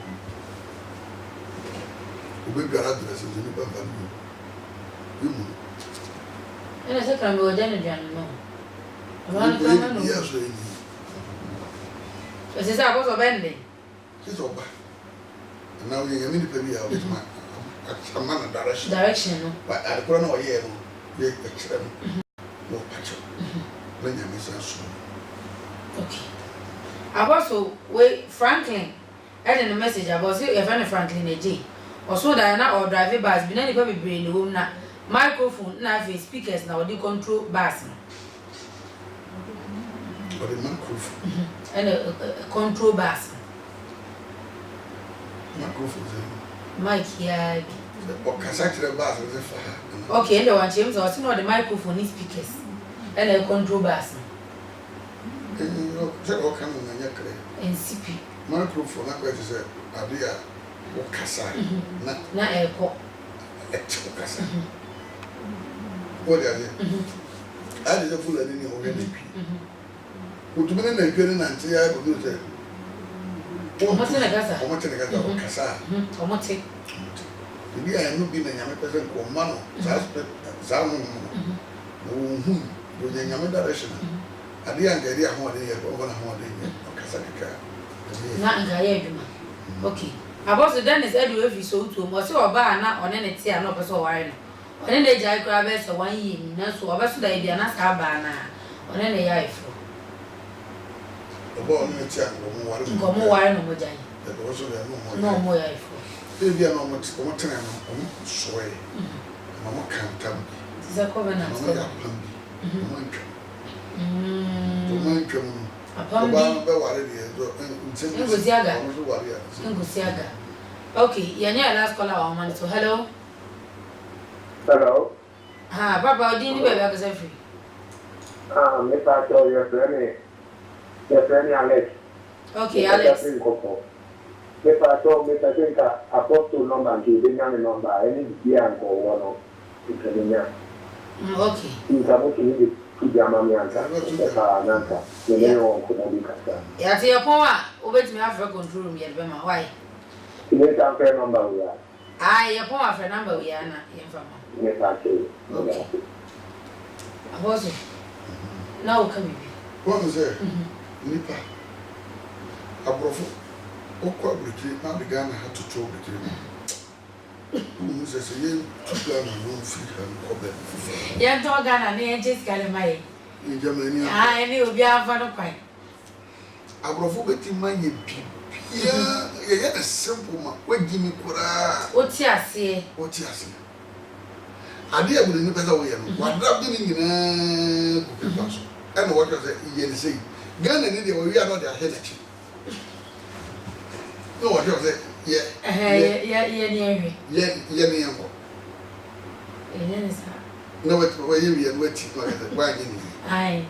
ube gara dress so ni ba mfari ni yumu ena se krama o janu janu no aba krama no ya so ni ese sa apostle bende kiso ba na o ye nyame ni pa bi ya o bitma amana direction no ba alukura na o ye no ye kire no no pacho na nyame sa so. Okay. Apostle we Franklin add the message about say your friend Franklin AJ also that na or drive bus bi na ni pa be brain no na microphone na face speakers na we control bass Or the microphone. And control bass Microphone. mic here O kasakire bass o ze fa. okay and the one James or see no the microphone is speakers and the control bass Se o kan na nya kre. and CP Microphone na kwete se ade a o kasa na echo o kasa. O de ade. Ade ze full ade ni o re na pi. Utumene na pi na nti ya bo se. Omote na gaza. Omote na gaza o kasa. Omote. Bibi a no bi na nyame pese ko ma no. Za no. No hu. Do nyame direction. Ade an gari a ho de ye ko na ho de ye. O kasa kaka. Na ngaye adwuma. Okay. Aboso Dennis edu efi so to mo se oba na one ne tie na opeso ware no. One ne jai kra be se 1 year ni na so obeso da bia na sa ba na. One ne ya ifo. Oba no tie an go ware. Ngo mo ware no mo jai. E do so de no mo. No mo ya ifo. E bia no mo tena no o soe. Ma mo kan tam. Ze covenant ko. Mo ntwa. Mo ntwa mo. Apam be ware de do Ngusiaga. Okay, yanya last caller wa man so hello. Hello. Ha, papa odi ni bebe akase free. Mr. Cho, your friend Alex. Okay, Alex. Mr. Cho, Mr. Tinka, apostle number and the number, any year and go one of Okay. He's about to need Kujamamianta, Nanta, the name of Kudabika. Yati yapoma, obet me after control room yet bema. Why? He made a fair number we are. Yapoma for number we are na yefama. Mr. Cho. Okay. Aboso. Now come be. What is there? Nipa. Abrofo. Okwa briki na the Ghana had to throw briki. Who says ye Ghana no free and problem. Yan to Ghana ne just kalemai. In Germany. Any obi afa no kwai. Abrofo beti man ye bi. Yeah, a simple man. We give me kura. Oti ase. Oti ase. Ade abu ni pesa wo ye no. Wadra bi ni nyina ko pe so. And what you say ye say. Ghana ni de we are not their head. No, what you say? Yeah, yeah. No, what you are waiting for the wagon. Aye.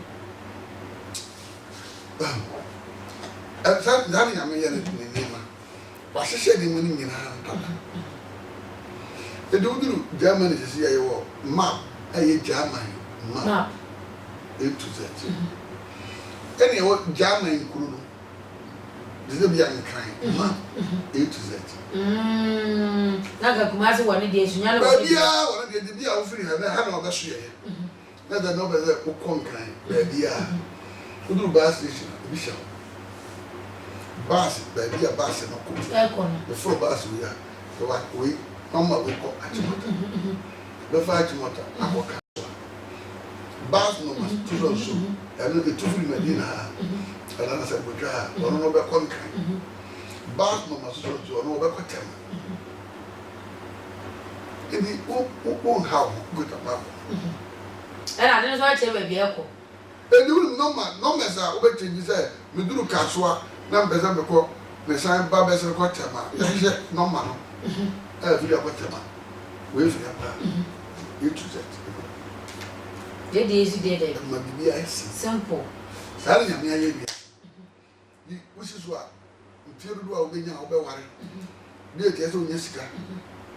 At that time, I mean, what she said in winning in hand. The do Germany is here, map, a German map. A to Z. Any what German crew. This is young kind. Map, A to Z. Naga kumasi wani di esunya lo. Babia, wani di bia ofiri ha na ha na obeso ye. Na da no be ze ukon kan. Babia. Kudu bus station, Bishop. Bus, babia bus no ko. The full bus we are. So what we mama we ko Achimota. The fight Achimota, akoka. Bus no mas tuzo so. Eno de tufuri Medina. Ana sa botwa. Ono no be kon kan. Bus no mas so ono be ko tem. Ebi o how good about. And I don't know what you be echo. E do normal sa o be change say me duru kasoa na mbeza me ko me san ba be se ko tema. Ya je normal no. Fi ko tema. We fi apa. You to that. Dey dey easy dey. Ma bibia esi. Simple. Sare nyame aye bia. Yi wusiso a ntiru do a obenya a obeware. Dey tie so nya sika.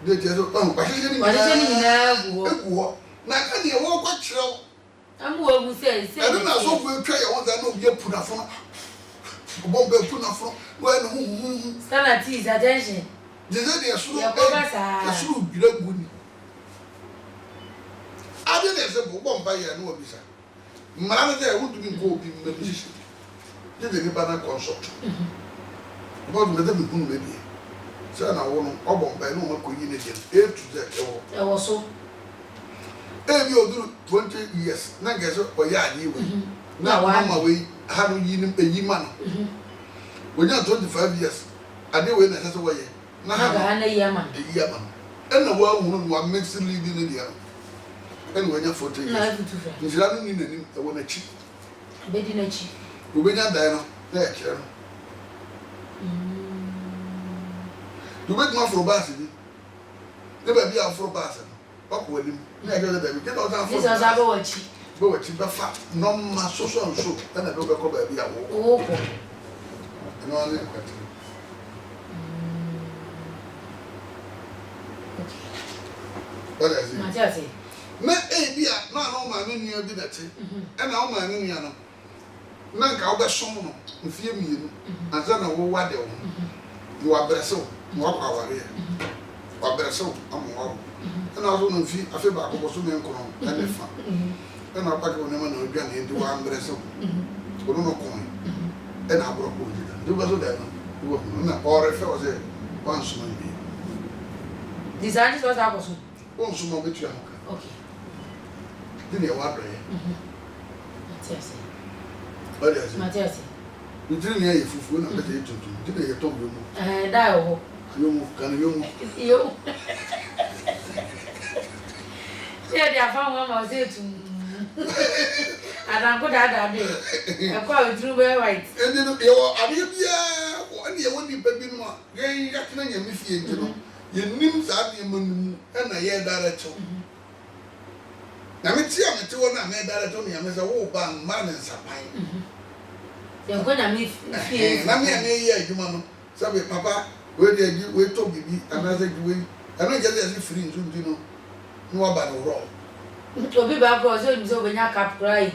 Dey tie so kwahye ni nyina egu na ka ne wo kwa kyerɛw. Amu wo mu say. Ɛno na so go twa ye wo za na obi apuna fo. Obo be apuna fo. Wo na hu. Stand is attention. Jeze de so. Ya ko ba sa. So bira guni. Ade na se bo mba ye na obi sa. Mara na de wo du bi ko obi mbi shi. Jeze ni ba na consult. Obo me de bi kunu me bi. Say na wo no obo mba na o makoyi ne de A to Z E wo so. Ebi oduru 20 years na geso oya ani we na mama we ha no yi nim eyi ma no wonya 25 years ade we na sese woye na ha na yi ama na wa hunu no mix lead ni dia en wonya 40 years njira no ni nanim e wona chi be di na chi obenya dai no na e kire no do bet ma for bas ni ne ba bia for bas no ko walim na ga da bi ke do ta for this is abo wachi bo wachi ba fa no ma so na do be ko ba bia wo ko no ani kwati wala zi Matiasi na bia na no ma ne nia bi na te e na o ma ne nia no na nka wo be som no mfie mienu anza na wo wade wo You are Brazil, more power here. Or Brazil, I'm one. And I was on feet, I feel back over so many column, and the fun. And I pack on them and again into one Brazil. Or no coin. And I broke with it. Do was that. Or if I was there, once one day. Design is what I was. Once more with you. Okay. Didn't you want to? Matthias. You didn't hear if you were not better to do. Didn't you talk to you? Die. You. Yeah, they are found one more day to. And I'm good at that day. I call it through very white. And then you won't be baby more. You got to know your names are the moon and a year director. Now, it's young to one I made that on him as a war band man and sapine. You're going to meet here. Let me a year, you mamma. Some papa, where did you wait to be another way? I don't get as if free, you know. No about the wrong. To be back was over your cap right.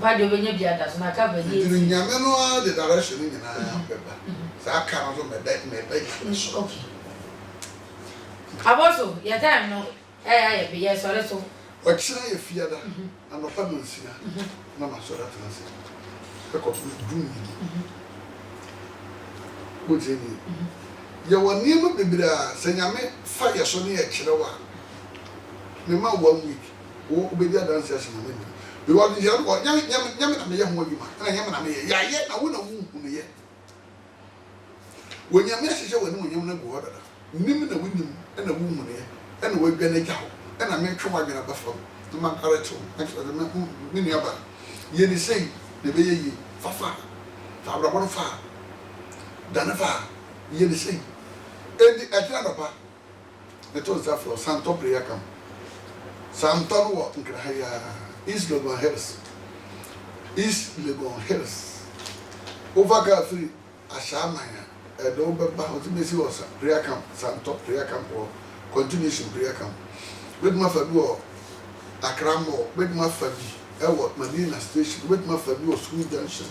But you will not be at us, my cover. You know the direction in our paper. So I can't on my deck, my bed. Okay. I also, your time, no. Yes, or so. What should I fear that? I'm a family here. Mamma, so that I say. Because we do. What's in it? You were near my baby, saying I may fire so near Chihuahua. Remember 1 week, walk with their dancers in the window. You are the young one, young woman, and I am yet I wouldn't wound yet. When your message when you know water, Nimmin a window and a woman here, and we're going to go, and I make sure I'm going to buffer the man Arato, actually, the many other. Ye say, the baby, Fafa, Fabra Fa, Danafa, ye say, and the Atlanta, the toast for Santo Priacam, Santo Walk in Crahaya. East Legon Hills. East Legon Hills. Over Gaffrey, Ashamaya, a Dober Bahut Messi was prayer camp, Santo prayer camp or continuation prayer camp. With my Fadu, Akramo, with my Fabi, Elwood, Medina Station, with my Fadu School Junction,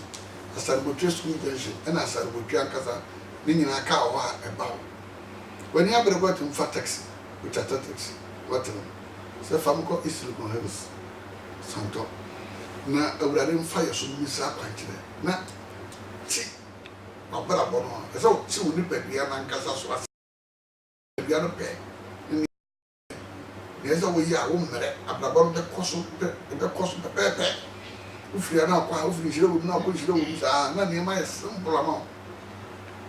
a Salvatore School Junction, and a Salvatore Casa, meaning a cow about. When you have a bottom for taxi, which are taxi, what so Famco East Legon Hills. Santo. Na awurade mfa yeso misa kwankyere na ti abara bono eso ti woni padua na nkasa so asa padua no pe ni yeso wo yi a wo mmere abara bono de koso pepe ufiri na kwa ufiri shire wo na ko shire wo sa na ne ma simple ama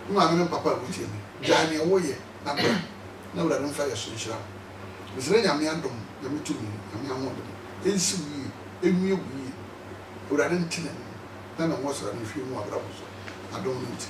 ma me papa wo ti ni jani wo ye na ba na awurade mfa yeso shira bisire nyame andom de mitumi nyame amodom ensi emi egui urade ntine na na wosra na hwie mu abrabo so adom nti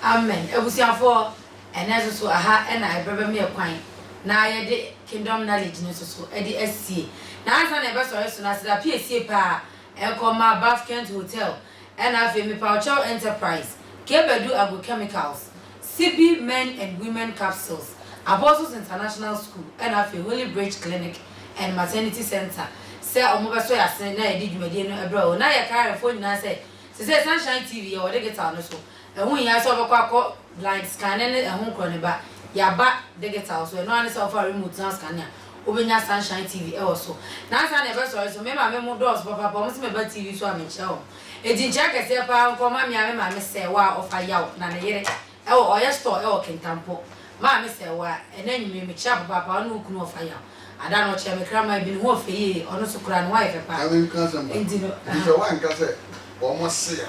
amen ebusiafo enezo so aha na ebebe me kwan na ye de kingdom knowledge no so e de asie na ansa na ebe so na sida piesie pa e koma Bafkent Hotel and afi me Paucho Enterprise Kebedu Agrochemicals CB Men and Women Capsules Apostles International School and afi Holy Bridge Clinic and Maternity Center. Say omoba so yasen na edi dwumade no ebra na ye carry phone na say Sunshine TV or de get no so ehun ya so obekwa blind scan ne ehun kro ne ba ya ba de get out so no an so for remote scan ya obenya Sunshine TV e wo so na sa na ebe so me ma me mo doors papa mo se me ba TV so am che o edi ncha kese pa nko ma me se wa ofa yaw na ne yere e wo oye store e wo kentampo ma me se wa enanyi me cha papa no kunu ofa yaw ada no che me krama bi no ofa yi ono so kura no wa ye papa amen kasamba edi no wa nka se o se ya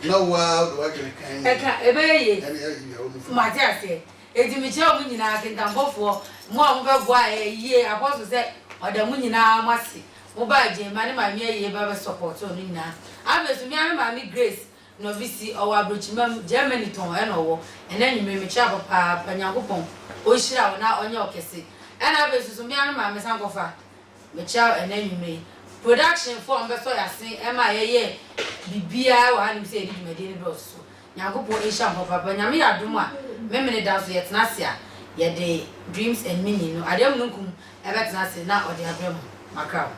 na wa do wa gele kan eka ebe ye ma ti ase edi me che o nyina kentampo mo a mo be boa ye apostle se oda mu nyina amase mo ba je ma ne ma me ye ba be support o nyina abesu mi ame ma mi Grace no visi o wa brochimam Germany ton e no wo enanyi me cha papa panyakopon o hira wo na onye okese ena abesu mi ame ma me sankofa me cha enanyi me production form be so yasen e ma ye bibia wa hanim se edi dwumade ne be so nyakopon e sha papa nyame yadom a memene da so yetena se a ye de dreams and meaning no adem nunkum e betena se na odi abrem makao